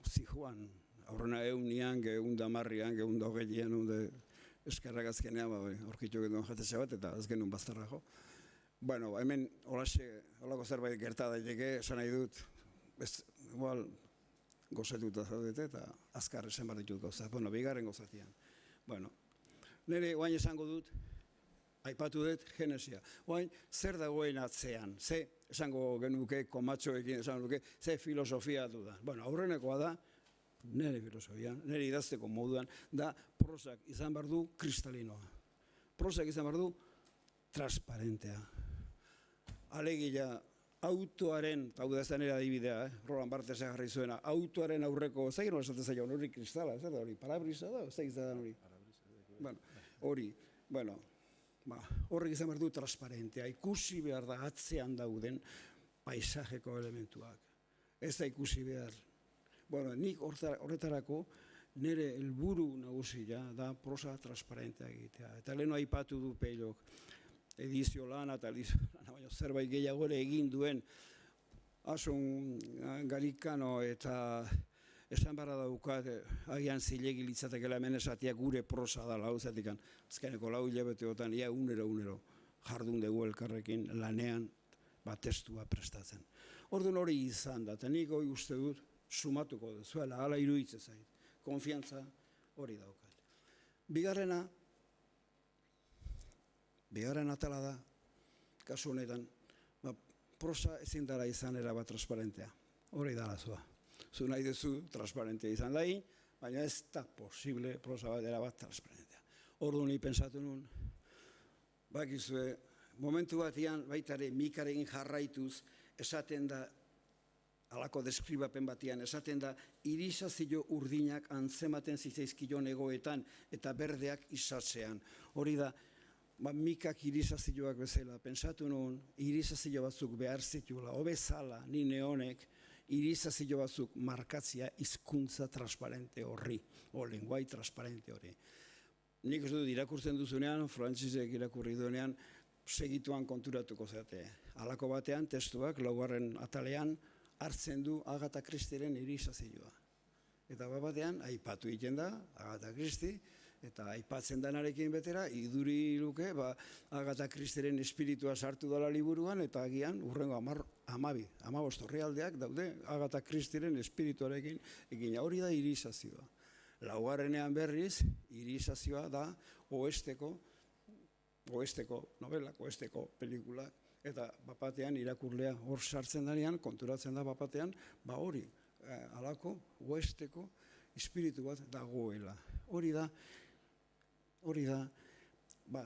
zijoan, aurrena eunian, geunda marrian, geunda hogeian, eskerrak azkenean, aurkitu genuen jatetxe bat, eta ez genuen bazterrago. Bueno, hemen holako zerbait gerta daiteke, esan nahi dut, igual gozetuta zaudete, eta azkar esan behar ditut gauza. Bueno, bigarren gozatian. Bueno, nire guain esango dut, aipatu dut, Genesia. Guain, zer dagoen atzean, ze esango genuke, komatxoekin esango genuke, ze filosofia dudan. Bueno, aurrenekoa da, nire filosofian, nire idazteko moduan, da prosak izan behar du kristalinoa. Prosak izan behar du transparentea. Alegia, autoaren, hau da ez da nire adibidea, Roland Barthes jarri zuena, autoaren aurreko, ez da gero esaten zailan, hori kristala, ez da hori, parabrisa da, ez da izan hori. Hori, bueno, horrek izan behar du transparentea, ikusi behar da atzean dauden paisajeko elementuak. Ez da ikusi behar. Bueno, nik horretarako nire helburu nagusia da prosa transparentea egitea. Eta leheno aipatu du Peilok, edizio lana eta baina zerbait gehiago ere egin duen Asun Garikano eta esan barra daukat agian zilegi litzatekela hemen esatia gure prosa da lauzetik. Azkeneko 4 hilabeteotan ia unero jardun dugu elkarrekin lanean testua prestatzen. Orduan hori izan da, eta nik hori uste dut sumatuko duzuela, hala iruditzen zait. Konfiantza hori daukat. Bigarren atala da, kasu honetan, prosa ezin dara izan erabat transparentea. Hori da lazua. Zu nahi duzu transparentea izan dain, baina ez da posible prosa bat erabat transparentea. Orduan ni pensatu nun, bakizue, momentu batian, baitare Mikarekin jarraituz, esaten da, alako deskribapen batian, esaten da, irisazio urdinak antzematen zitzaizkion egoetan eta berdeak isatzean. Hori da, Mikak irisazioak bezala, pensatu nuen, irisazio batzuk behar zituela, hobezala, ni neonek, irisazio batzuk markatzia hizkuntza transparente horri, o lenguai transparente horri. Nik ez dut irakurtzen duzunean, frantzisek irakurri duenean, segituan konturatuko zate. Halako batean, testuak, 4. atalean, hartzen du Agatha Christieren irisazioa. Eta batean, aipatu egiten da, Agatha Christie, eta aipatzen danarekin betera, iduri luke, Agatha Christieren espiritua sartu dela liburuan, eta agian, urrengo 15 orrialdeak daude, Agatha Christieren espirituarekin, egin hori da irisazioa. 4. berriz, irisazioa da oesteko novelak, oesteko pelikulak, eta bapatean irakurlea hor sartzen danean, konturatzen da bapatean, hori, alako, oesteko espiritu bat dagoela. Hori da,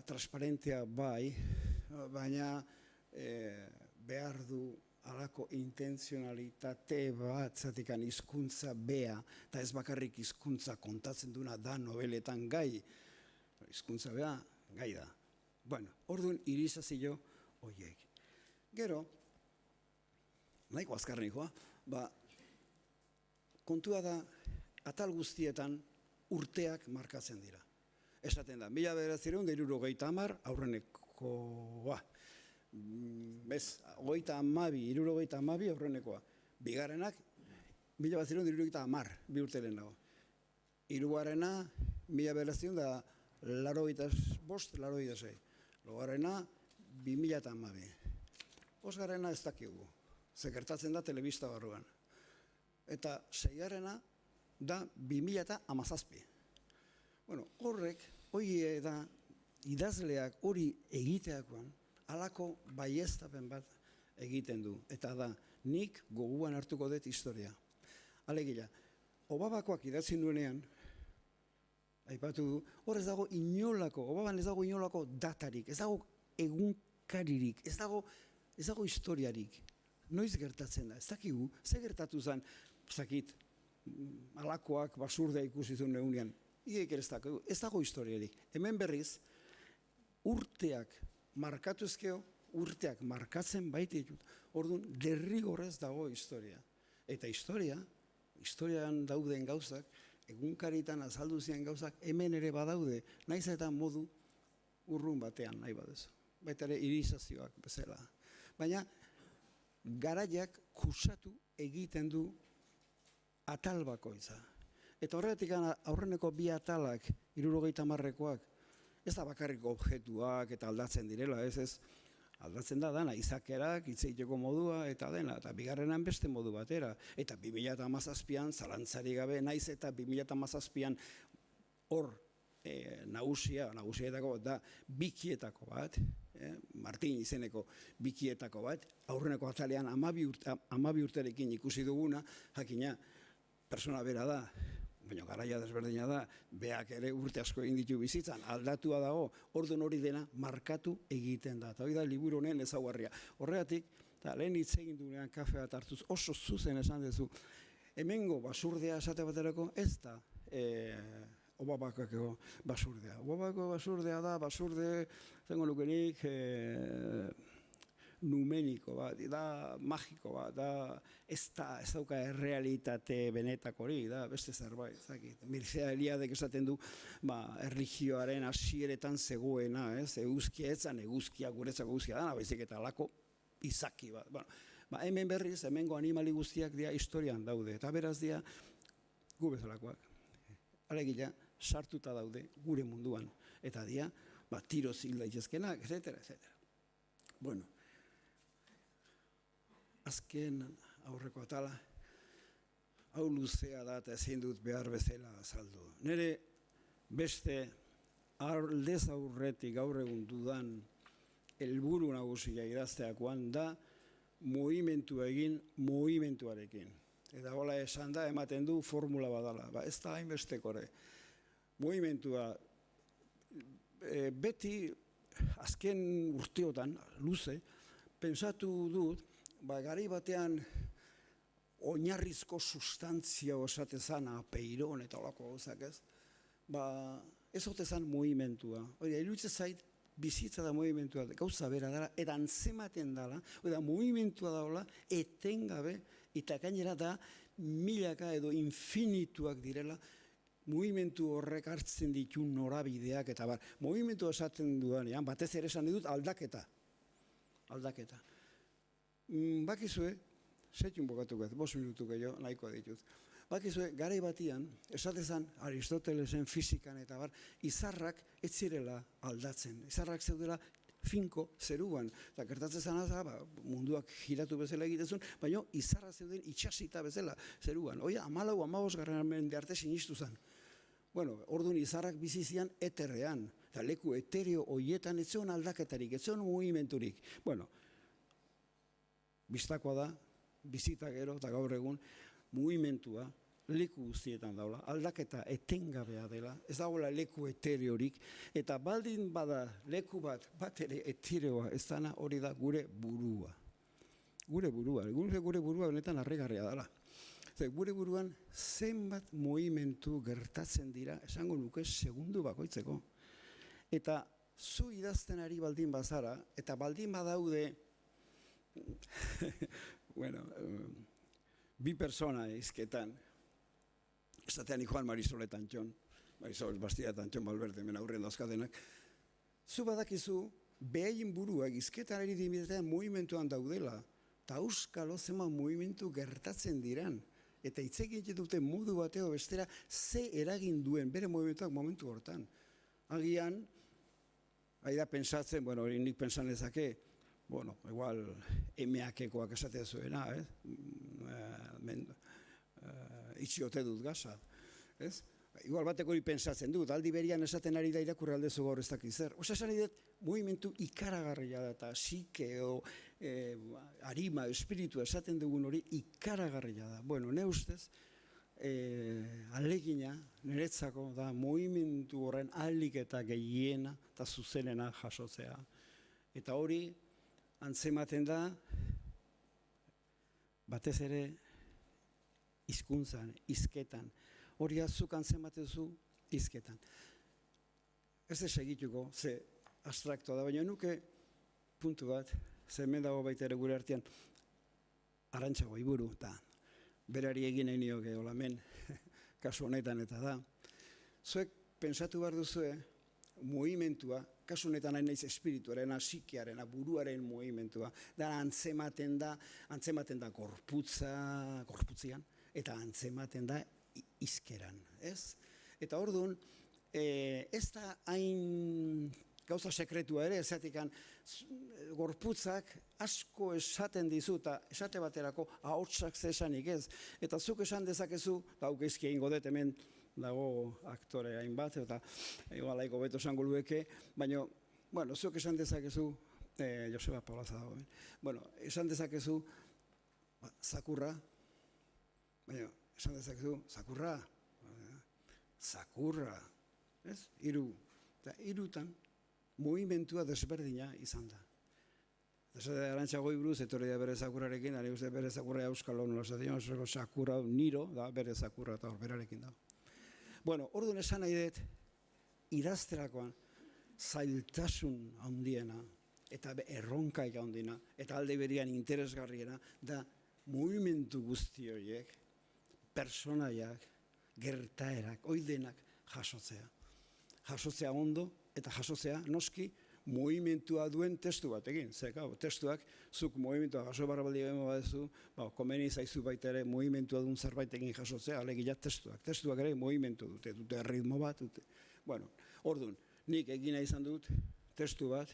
transparentea bai, baina behar du alako intenzionalitate bat, zatikan hizkuntza bea, eta ez bakarrik hizkuntza kontatzen duna da nobeletan gai, hizkuntza bea gai da. Bueno, orduan irisazio horiek. Gero, nahiko azkarnikoa, kontua da, atal guztietan urteak markatzen dira. Esaten da, 1970, aurrenekoa. Bez, 1970 aurrenekoa. Bigarrenak, 1970, 2 urte lehen dago. Hirugarrena, 1985, 2012. 2012. Ez dakigu. Zekertatzen da telebista barruan. Eta 6. da 2017. Bueno, horrek, hori da, idazleak hori egiteakoan, halako baieztapen bat egiten du. Eta da, nik goguan hartuko dut historia. Alegia, Obabakoak idatzi duenean, aipatu du, hor ez dago inolako, Obaban ez dago inolako datarik, ez dago egunkaririk, ez dago historiarik. Noiz gertatzen da, ez dakigu, ze gertatu zen, zakit, alakoak basurdea ikusi zuen neunean, ez dago historiarik. Hemen berriz, urteak markatu ezkeo, urteak markatzen baititut. Orduan, derrigorrez dago historia. Eta historian dauden gauzak, egunkaritan azaldu ziren gauzak, hemen ere badaude, naiz eta modu urrun batean nahi baduzu. Baita ere irisazioak bezala. Baina, garaiak kusatu egiten du atal bakoitza. Eta horretik aurreneko bi atalak, 70ekoak, ez da bakarrik objektuak eta aldatzen direla, ez. Aldatzen da dana, izakerak, hitz egiteko modua eta dena, eta bigarrenan beste modu batera. Eta 2017an, zalantzari gabe, naiz eta 2017an hor nagusietako da bikietako bat, Martin izeneko bikietako bat, aurreneko atalean 12 urterekin ikusi duguna, jakina, persona bera da, baina garaia desberdina da, beak ere urte asko egin ditu bizitzan, aldatua dago, orduan hori dena markatu egiten da. Eta hori da liburu honen ezaugarria. Horregatik, lehen hitz egin duenean kafe bat hartuz, oso zuzen esan duzu, hemengo basurdea esate baterako ez da Obabakako basurdea. Obabako basurdea da, basurde, zengo nukenik, numeniko bat, da magiko bat, da ez dauka errealitate benetakori, da beste zerbait, zakit. Mircea Eliadek esaten du, erlijioaren hasieretan zegoena, eguzkia etzan, eguzkia guretzako eguzkia dana, baizik eta alako izaki bat. Hemen berriz, hemengo animali guztiak dira historian daude, eta beraz dira gu bezalakoak. Alegia, sartuta daude gure munduan, eta dira, tiroz hil daitezkenak, etcétera, etcétera. Bueno, azken aurreko atala, hau luzea da eta ezin dut behar bezala azaldu. Nire beste aldez aurretik gaur egun dudan helburu nagusia idazteakoan da mugimentua egin mugimentuarekin. Eta hola esan da, ematen du formula badala. Ez da hainbestekore. Mugimentua beti azken urteotan, luze, pensatu dut, garai batean oinarrizko sustantzia osatezan, apeiron eta olako gauzak ez, ez otezan mugimentua. Hori, iruditzen zait, bizitza da mugimentua, gauza bera dara, eta antzematen dala, mugimentua daula, etengabe, eta gainera da, milaka edo infinituak direla, mugimentu horrek hartzen ditu norabideak, eta mugimentua esaten dudanean, batez ere esan ditut aldaketa. Aldaketa. Bakizue, setxun bokatuko, 5 minutu gehiago nahikoa ditut. Bakizue, garai batian, esatezan Aristotelesen fizikan eta izarrak ez zirela aldatzen. Izarrak zeudela finko zeruan. Eta gertatzen zana, munduak giratu bezala egitezun, baina izarra zeuden itxasita bezala zeruan. Hoi, 14-15 mende arte sinistu zen. Bueno, orduan izarrak bizizian eterrean. Eta leku etereo hoietan ez zeon aldaketarik, ez zeon mugimenturik. Bueno, bistakoa da, bizita gero eta gaur egun, mugimentua leku guztietan daula, aldaketa etengabea dela, ez dagoela leku etereorik, eta baldin bada leku bat ere etereoa ez dana hori da gure burua. Gure burua benetan harrigarria dela. Gure buruan zenbat mugimentu gertatzen dira, esango nuke segundu bakoitzeko. Eta zu idazten ari baldin bazara, eta baldin badaude, bueno, bi persona izketan, esatean Juan Marisol eta Antxon, Marisol Bastia eta Antxon Balberte, hemen aurrean dauzkatenak, zu badakizu, behaien buruak izketan ari dimidetan mugimentuan daudela, eta auskalo zema mugimentu gertatzen diran, eta hitzekin dute modu bateo bestera ze eragin duen bere mugimentuak momentu hortan. Agian, ari da pensatzen, bueno, hori nik pensan ezake, bueno, igual emeakekoak esate zuena, itxiote dut gaza, ez? Igual bateko hori pensatzen dut, aldi berian esaten ari da irakurri aldezu gaur ez dakiz zer. Osa esan dut, mugimentu ikaragarria da, eta psike o arima, espiritua esaten dugun hori ikaragarria da. Bueno, ne ustez, alegina, niretzako da, mugimentu horren ahalik eta gehiena eta zuzenena jasotzea. Eta hori, antzematen da, batez ere, hizkuntzan, hizketan. Hori azuk antzematen zu, hizketan. Ez da segituko, ze abstraktoa da, baina nuke puntu bat, ze hemen dago baita ere gure artean, Arantxa Goiburu, eta berari egin nahi nioke olamen, kasu honetan eta da. Zuek pentsatu behar duzue, mugimentua, kasu honetan nahi naiz espirituaren, psikiaren, buruaren mugimentua, da antzematen da gorputzian, eta antzematen da hizkeran, ez? Eta orduan, ez da hain gauza sekretua ere, esatekan gorputzak asko esaten dizu, eta esate baterako ahotsak zesanik ez. Eta zuk esan dezakezu, eta aukezki egingo dut hemen dago aktore hainbat, eta alaiko beto esango lueke, baina, bueno, zuk esan dezakezu, Joseba Paulaza dago, esan dezakezu, zakurra, baina, esan dezakezu, zakurra, ez? Hirutan, mugimentua desberdina izan da. Arantxa Goiburuz, etorri da bere zakurrarekin, ari uste bere zakurra euskalo nola zaten, zakurra niro, da bere zakurra eta horberarekin da. Bueno, orduan esan nahi dut, idazterakoan zailtasun handiena, eta erronkaik handiena, eta alde berian interesgarriena, da mugimentu guzti horiek, personaiak, gertaerak, oidenak jasotzea. Jasotzea ondo, eta jasotzea noski mugimentua duen testu bat egin. Testuak, zuk mugimentua jaso barra baldi egin badezu, komeni zaizu baita ere mugimentua duen zerbait egin jasotzea, alegia testuak. Testuak ere mugimentu dute ritmo bat, dute. Bueno, orduan, nik egina izan dut testu bat,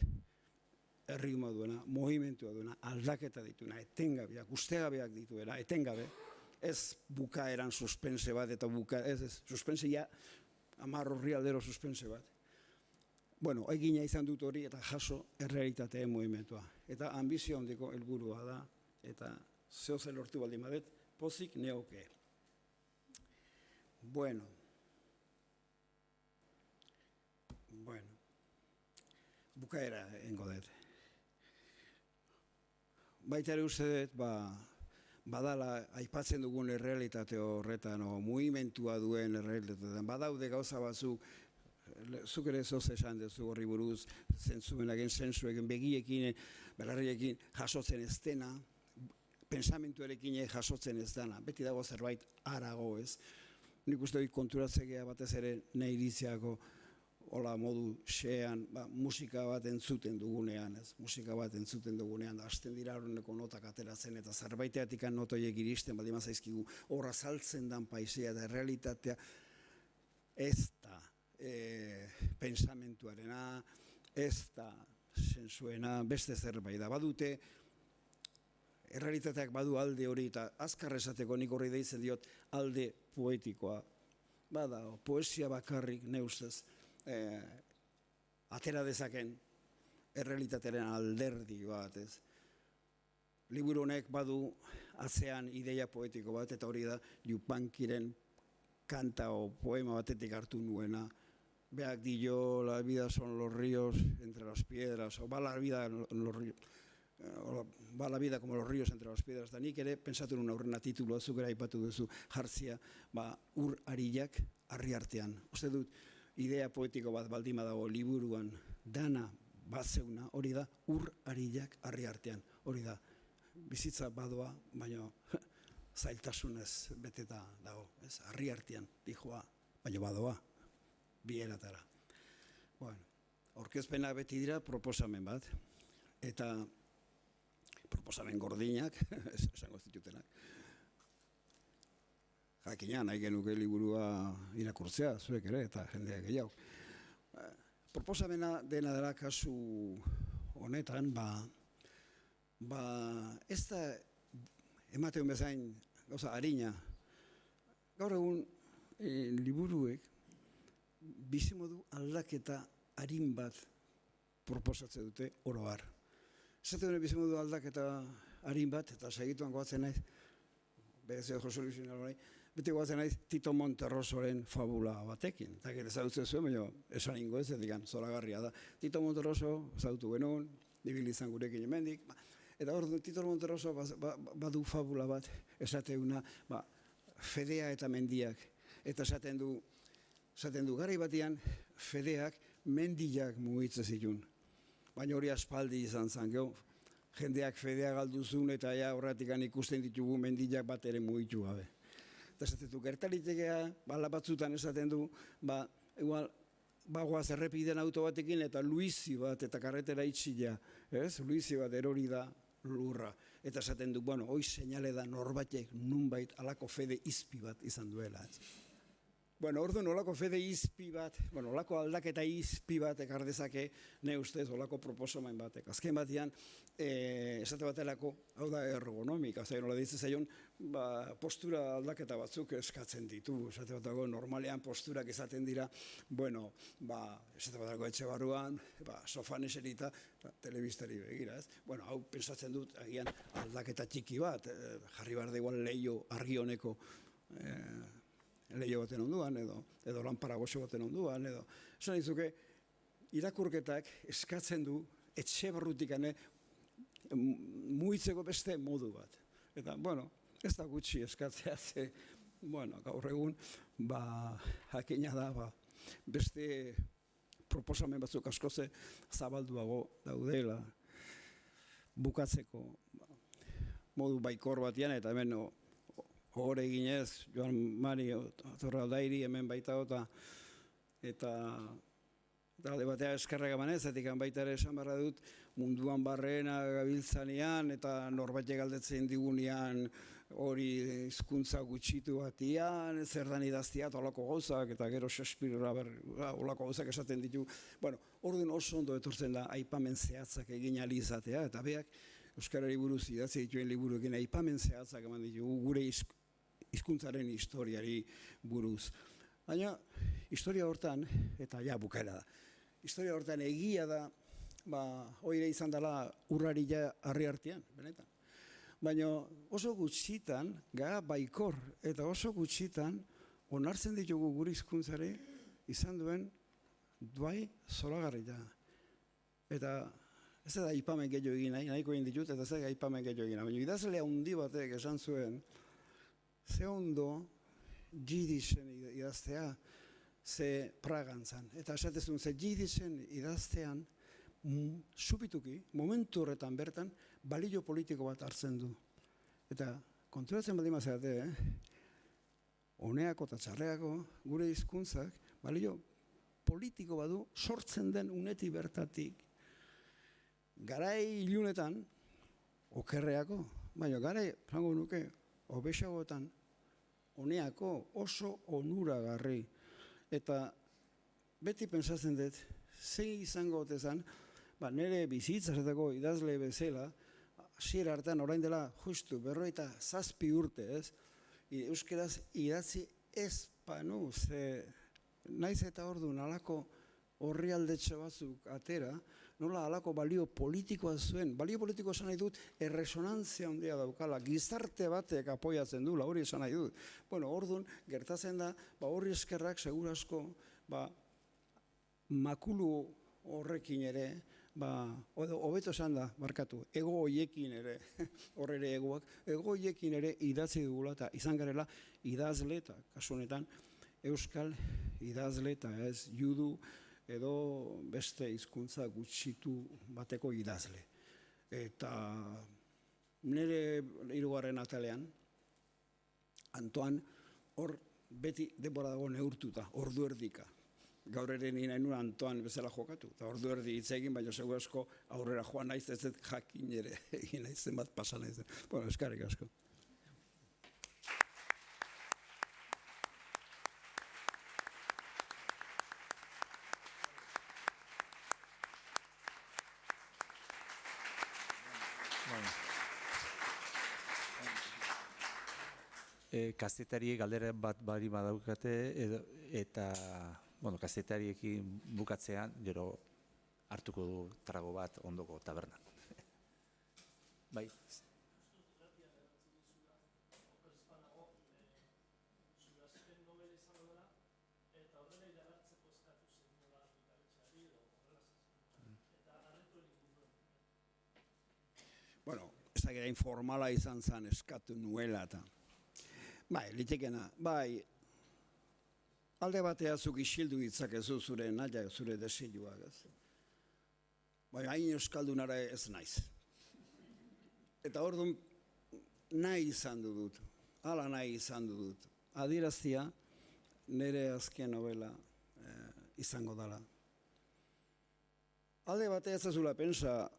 erritmo duena, mugimentua duena, aldaketa dituena, etengabeak, ustegabeak dituena, etengabe, ez bukaeran suspense bat, eta suspense ja, 10 horri aldero suspense bat. Bueno, egina izan dut hori eta jaso errealitateen mugimentua. Eta ambizio handiko helburua da, eta zehoze lortu baldin badet, pozik neoke. Bueno, bukaera engo dut. Baita ere uste dut, badala aipatzen dugun errealitate horretan, mugimentua duen errealitatean, badaude gauza batzuk, zuk ere zoz esan duzu horri buruz, zentzumenagen, zentzuekin, begiekin, belarriekin jasotzen ez dena, pensamentuarekin jasotzen ez dena, beti dago zerbait arago ez. Nik uste dut konturatzea batez ere nahi iriziako hola modu xean, musika bat entzuten dugunean, ez? Musika bat entzuten dugunean, hasten dira horreneko notak ateratzen, eta zerbaiteatik notoiek iristen, baldin mazaizkigu, horra saltzen dan paisea eta realitatea, ez da pensamentuarena, ez da sensuena, beste zerbait da. Badute, errealitateak badu alde hori, eta azkar esateko nik horri deitzen diot alde poetikoa. Bada, poesia bakarrik neustez, atera dezaken errealitatearen alderdi bat, ez. Liburu honek badu atzean ideia poetiko bat, eta hori da Yupanquiren kanta o poema batetik hartu nuena. Beak dio, la vida son los ríos entre las piedras, o va la vida como los ríos entre las piedras. Da nik ere pensatu nuen aurrena titulua, zuk ere aipatu duzu jartzia, ur arillak harri artean. Uste dut, idea poetiko bat baldima dago liburuan dana bat zeuna, hori da ur arillak harri artean. Hori da, bizitza badoa, baina zailtasunez beteta dago. Harri artean, dijoa, baina badoa, bieratara. Aurkezpenak beti dira proposamen bat, eta proposamen gordinak, esango zitutenak. Jakina, nahi genuke liburua irakurtzea, zuek ere, eta jendeak gehiago. Proposamena dena dela kasu honetan, ez da ematen bezain gauza harina. Gaur egun liburuek bizimodu aldaketa harin bat proposatzen dute oro har. Zaten bizimodu aldaketa harin bat, eta segituan goatzen naiz, berezio Jose Luis Inalonai, beti goatzen naiz Tito Monterrosoren fabula batekin. Eta gero zautzen zuen, baina esan ingo ez, edigan, zoragarria da. Tito Monterroso zautu genuen, dibilizan gurekin hemendik, eta hor Tito Monterroso badu fabula bat, esateuna, Fedea eta mendiak, eta esaten du, Zaten du, garai batean, fedeak mendiak mugitzen zituen. Baina hori aspaldi izan zen, jendeak fedea galduzun eta ja horretik ikusten ditugu mendiak bat ere mugitu gabe. Eta esaten du, gertalitekea, bala batzutan esaten du, igual, bagoaz errepiden auto batekin eta luizi bat eta karretera itxila, luizi bat erori da lurra. Eta esaten du, bueno, hoi seinale da norbaitek nunbait alako fede izpi bat izan duela. Bueno, orduan olako fede izpi bat, olako aldaketa izpi bat ekar dezake, ne ustez, olako proposamen batek. Azken batean, esate batelako, hau da ergonomika, zain nola ditzen zaion, postura aldaketa batzuk eskatzen ditu. Esate batako, normalean posturak izaten dira, esate batako etxe barruan, sofan eserita, telebistari begira, ez? Hau pensatzen dut, agian aldaketa txiki bat, jarri behar da igual leio argi honeko, leio baten onduan, edo lanpara goxo baten onduan, edo. Esan dizuke, irakurketak eskatzen du etxe barrutikane mugitzeko beste modu bat. Eta, ez da gutxi eskatzea ze, gaur egun, jakina da, beste proposamen batzuk askoze zabalduago daudela bukatzeko modu baikor batean, eta hemen hor eginez, Joan Mari Torraldairi hemen baita eta alde batea eskerrak emanez, etik baita ere esan barra dut, munduan barrena gabiltzanean, eta norbaitek galdetzen digunean hori hizkuntza gutxitu batian, zer dan idaztia, eta olako gauzak, eta gero Shakespeare olako gauzak esaten ditu. Orduan oso ondo etortzen da aipamen zehatzak egin alizatea, eta beak euskarari buruz idatzi dituen liburuekin aipamen zehatzak eman ditugu gure hizkuntzaren historiari buruz. Baina, historia hortan, eta ja bukaera da, historia hortan egia da, oire izan dela urrari ja harri artean, benetan. Baina oso gutxitan, baikor, eta oso gutxitan, onartzen ditugu gure hizkuntzari izan duen duai zoragarria. Eta ez da aipamen gehiago egin nahi, nahiko egin ditut, eta ez da aipamen gehiago egin. Baina idazlea handi batek esan zuen, ze ondo jidisen idaztea, ze pragantzan. Eta esatezun, ze jidisen idaztean, subituki, momentu horretan bertan, balio politiko bat hartzen du. Eta konturatzen baldin mazeate, honeako eta txarreako gure hizkuntzak balio politiko badu sortzen den unetik bertatik. Garai ilunetan, okerreako, baina garai, frango nuke, obexagoetan, honeako oso onuragarri. Eta beti pensatzen dut, zein izango otezan, nire bizitzazetako idazle bezala, hasiera hartan orain dela justu 57 urte, ez? Euskeraz idatzi ez panu, naiz eta orduan alako orrialdetxo batzuk atera, nola alako balio politikoa zuen. Balio politikoa esan nahi dut, erresonantzia handia daukala, gizarte batek apoiatzen dula, hori esan nahi dut. Orduan, gertatzen da, horri eskerrak segurasko, makulu horrekin ere, hobeto esan da, barkatu, ego hoiekin ere, horre egoak, ego hoiekin ere idatzi dugula, eta izan garela idazle, eta kasu honetan, euskal idazle, eta ez judu, edo beste hizkuntza gutxitu bateko idazle. Eta nire hirugarren atalean, Antoan, hor beti denbora dago neurtuta, ordu erdika. Gaur ere nina enun Antoan bezala jokatu, eta ordu erdi hitz egin, baina segurazko aurrera joan naiz, ez dut jakin ere, egin naizen bat pasa naizen. Eskarrik asko. Kazetariek galdera bat bari badaukate, eta kazetariekin bukatzean, gero hartuko du trago bat ondoko tabernan. Bai. Ez da gara informala izan zen eskatu nuela eta litekena, alde batea zuk isildu ditzakezu zure naia, zure desiluak, ez? Baina hain euskaldunara ez naiz. Eta orduan nahi izan dut, hala nahi izan dut. Adieraztia nire azken novela izango dela. Alde batea ez zazula pensa,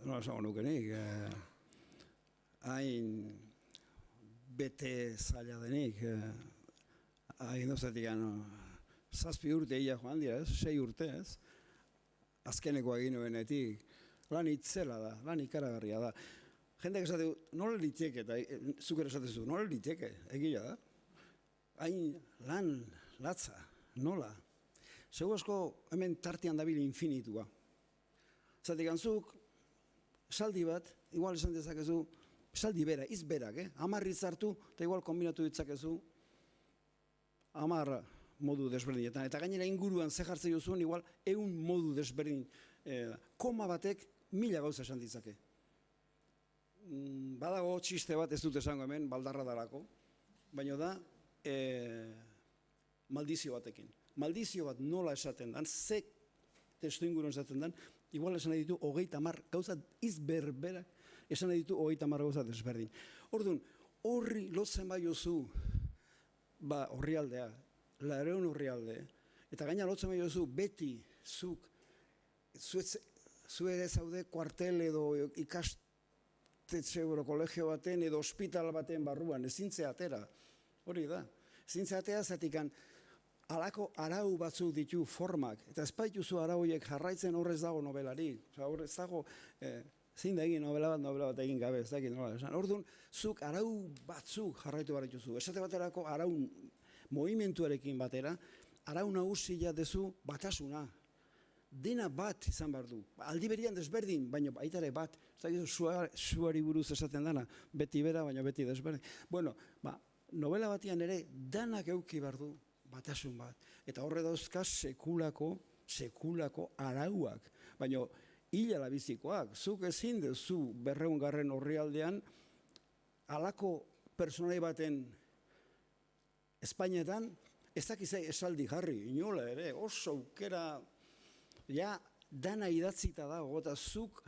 nola esango nukenik, hain bete zaila denik, hain dozetik, 7 urte ia joan dira, 6 urte, ez? Azkeneko egin nuenetik, lan itzela da, lan ikaragarria da. Jendeak esate, nola liteke, eta zuk ere esatezu, nola liteke, egia da? Hain lan latza, nola? Zego asko hemen tartean dabil infinitua. Zatik antzuk, esaldi bat, igual esan dezakezu, esaldi bera, iz berak, 10 hitz hartu, eta igual kombinatu ditzakezu 10 modu desberdinetan. Eta gainera inguruan ze jartzen duzuen, igual 100 modu desberdin. Koma batek 1000 gauza esan ditzake. Badago txiste bat, ez dut esango hemen, baldarra darako, baina da maldizio batekin. Maldizio bat nola esaten dan, ze testu inguruen esaten dan, igual esan nahi ditu 30 gauza izberberak, esan nahi ditu 30 gauza desberdin. Orduan, horri lotzen bai ozu, horri aldea, 200 orrialde, eta gaina lotzen bai ozu, beti zu ere zaude kuartel edo ikastetxe kolegio baten edo ospital baten barruan, ezintzea atera, hori da. Ezintzea atera zatikan, halako arau batzuk ditu formak, eta espaituzu arauiek jarraitzen horrez dago nobelarik, horrez dago, zein da egin novela bat egin gabe, ez da egin nola esan. Orduan, zuk arau batzuk jarraitu barrituzu, esate baterako arau movimentuarekin batera, arau nagusia dezu batasuna. Dena bat izan behar du. Aldi berian desberdin, baina baita ere bat. Ez da suari buruz esaten dana, beti bera, baina beti desberdin. Bueno, novela batian ere danak euki behar du batasun bat. Eta horre dauzka sekulako arauak. Baina hilala bizikoak, zuk ezin duzu 200. Orrialdean halako personai baten Espainetan ez dakizai esaldi jarri, inola ere, oso aukera, ja dana idatzita dago, eta zuk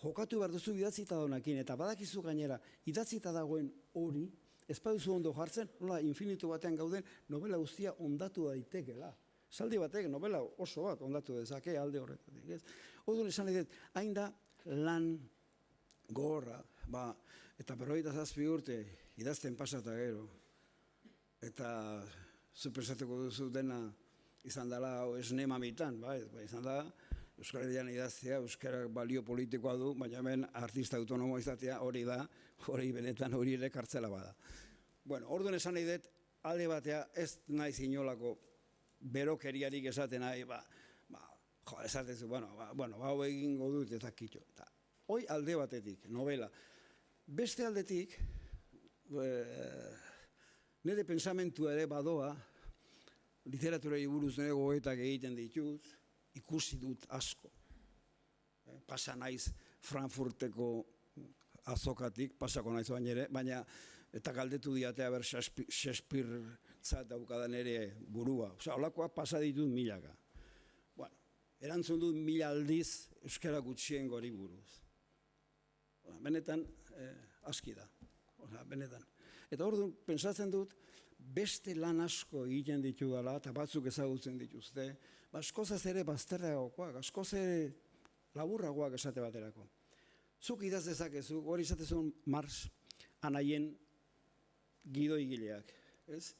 jokatu behar duzu idatzita daunakin, eta badakizu gainera, idatzita dagoen hori, ez baduzu ondo jartzen, nola infinitu batean gauden, novela guztia ondatu daitekela. Esaldi batek, novela oso bat ondatu dezake alde horretatik, ez? Orduan esan nahi dut, hain da lan gogorra, eta 57 urte idazten pasata gero, eta zupersatuko duzu dena izan dela esne mamitan, izan da Euskal Herrian idaztea, euskarak balio politikoa du, baina hemen artista autonomo izatea hori da, hori benetan hori ere kartzela bada. Bueno, orduan esan nahi dut, alde batea ez naiz inolako berokeriarik esaten nahi, esatezu, hau egingo dut eta kitxo. Hoi alde batetik, novela. Beste aldetik, nire pensamentua ere badoa, literaturari buruz nire gogoetak egiten ditut, ikusi dut asko. Pasa naiz Frankfurteko azokatik, pasako naiz baina eta galdetu diatea ber Shakespeare daukadan ere burua. Holakoa pasa ditut milaka. Erantzun dut 1000 aldiz euskara gutxien gori buruz. Benetan, aski da. Benetan. Eta orduan, pentsatzen dut, beste lan asko egiten ditudala, eta batzuk ezagutzen dituzte, askozaz ere bazterragokoak, askoz ere laburragoak esate baterako. Zuk idaz dezakezu, hori izatezun Marx anaien gidoigileak, ez?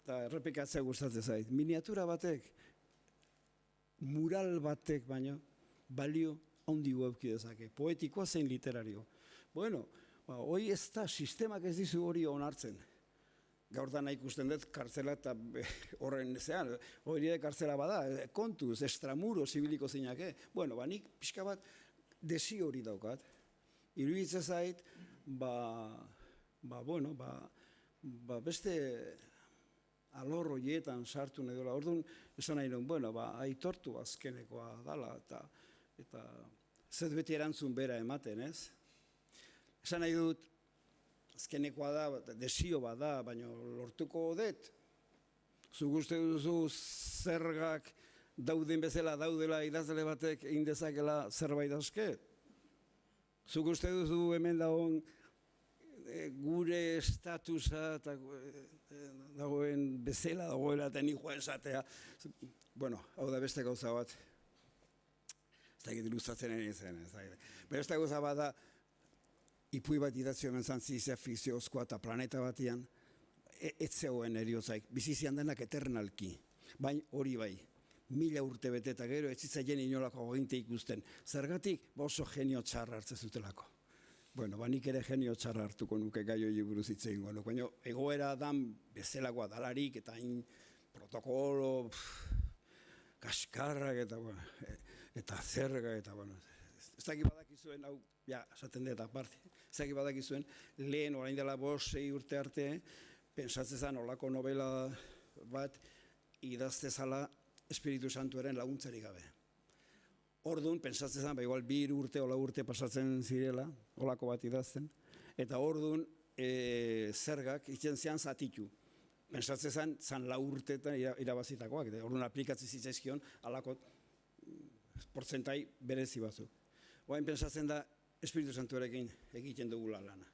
Eta errepikatzea gustatzen zait. Miniatura batek, mural batek baino, balio handi guauki dezake, poetikoa zein literario. Bueno, hoi ez da, sistemak ez dizu hori onartzen. Gaur da nahi ikusten dut kartzela eta horren zean, hori ere kartzela bada, kontuz, estramuro zibiliko zinake. Bueno, nik pixka bat desi hori daukat. Iruditzen zait, beste alor horietan sartu nahi dola. Orduan, esan nahi nuen, aitortu azkenekoa dala, eta zet beti erantzun bera ematen, ez? Esan nahi dut, azkenekoa da, desio bat da, baina lortuko dut. Zuk uste duzu zergak dauden bezala daudela idazle batek egin dezakela zerbait aske? Zuk uste duzu hemen dagoen gure estatusa eta dagoen bezala dagoela eta ni joa esatea. Bueno, hau da beste gauza bat. Ez da egit ilustratzen egin zen. Beste gauza bat da, ipui bat idatzio hemen zantzizia fikziozkoa eta planeta batian, ez zegoen eriotzaik, bizizian denak eternalki, baina hori bai, 1000 urte bete eta gero ez zitzaien inolako goginte ikusten. Zergatik, oso genio txarra hartzen zutelako. Bueno, nik ere genio txarra hartuko nuke gai hori buruz hitz egingo nuke, baina egoera dan bezalakoa dalarik eta hain protokolo, kaskarrak eta zerga eta bueno, ez dakit badakizuen, hau, ja, esaten dut aparte, ez dakit badakizuen, lehen orain dela 5-6 urte arte, pentsatzezan olako novela bat idaztezala Espiritu Santuaren laguntzarik gabe. Orduan, pentsatzezan, igual 2 urte, 4 urte pasatzen zirela, olako bat idazten, eta orduan zergak itzen zean zatitu. Pentsatzezan, zan 4 urteetan irabazitakoak, orduan aplikatzen zitzaizkion, alako portzentai berezi batzuk. Oain pentsatzen da, Espiritu Santuarekin egiten dugula lana.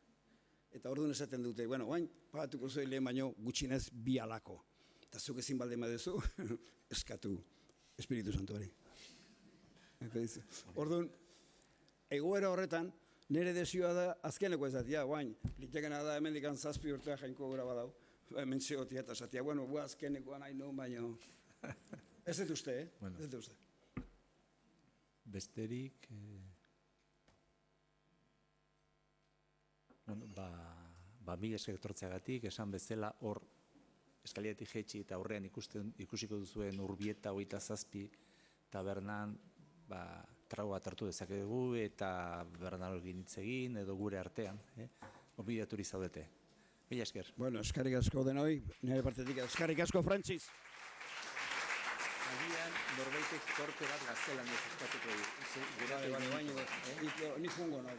Eta orduan esaten dute, bueno, oain, pagatuko zuen lehen baino gutxinez 2 alako. Eta zuk ezin balde madezu, eskatu Espiritu Santuari. Orduan, egoera horretan, nire desioa da azkeneko ezatia, oain, litekena da hemendik 7 urtea jainko gura badau, hemen zegotia eta esatia, bueno, azkenekoa nahi nu, baino, ez dut uste, Bueno. ez dut uste. Besterik, bueno, mila esker etortzeagatik, esan bezala hor eskaliatik jetxi eta aurrean ikusiko duzuen Urbieta 27 tabernan trau bat hartu dezakegu eta Bernardorekin hitz egin edo gure artean, gonbidaturi zaudete. Mila esker. Bueno, eskarrik asko denoi, nire partetik eskarrik asko Frantziz. Agian norbaitek korte bat gaztelan eskatuko du. Bai, nik jungo nahi,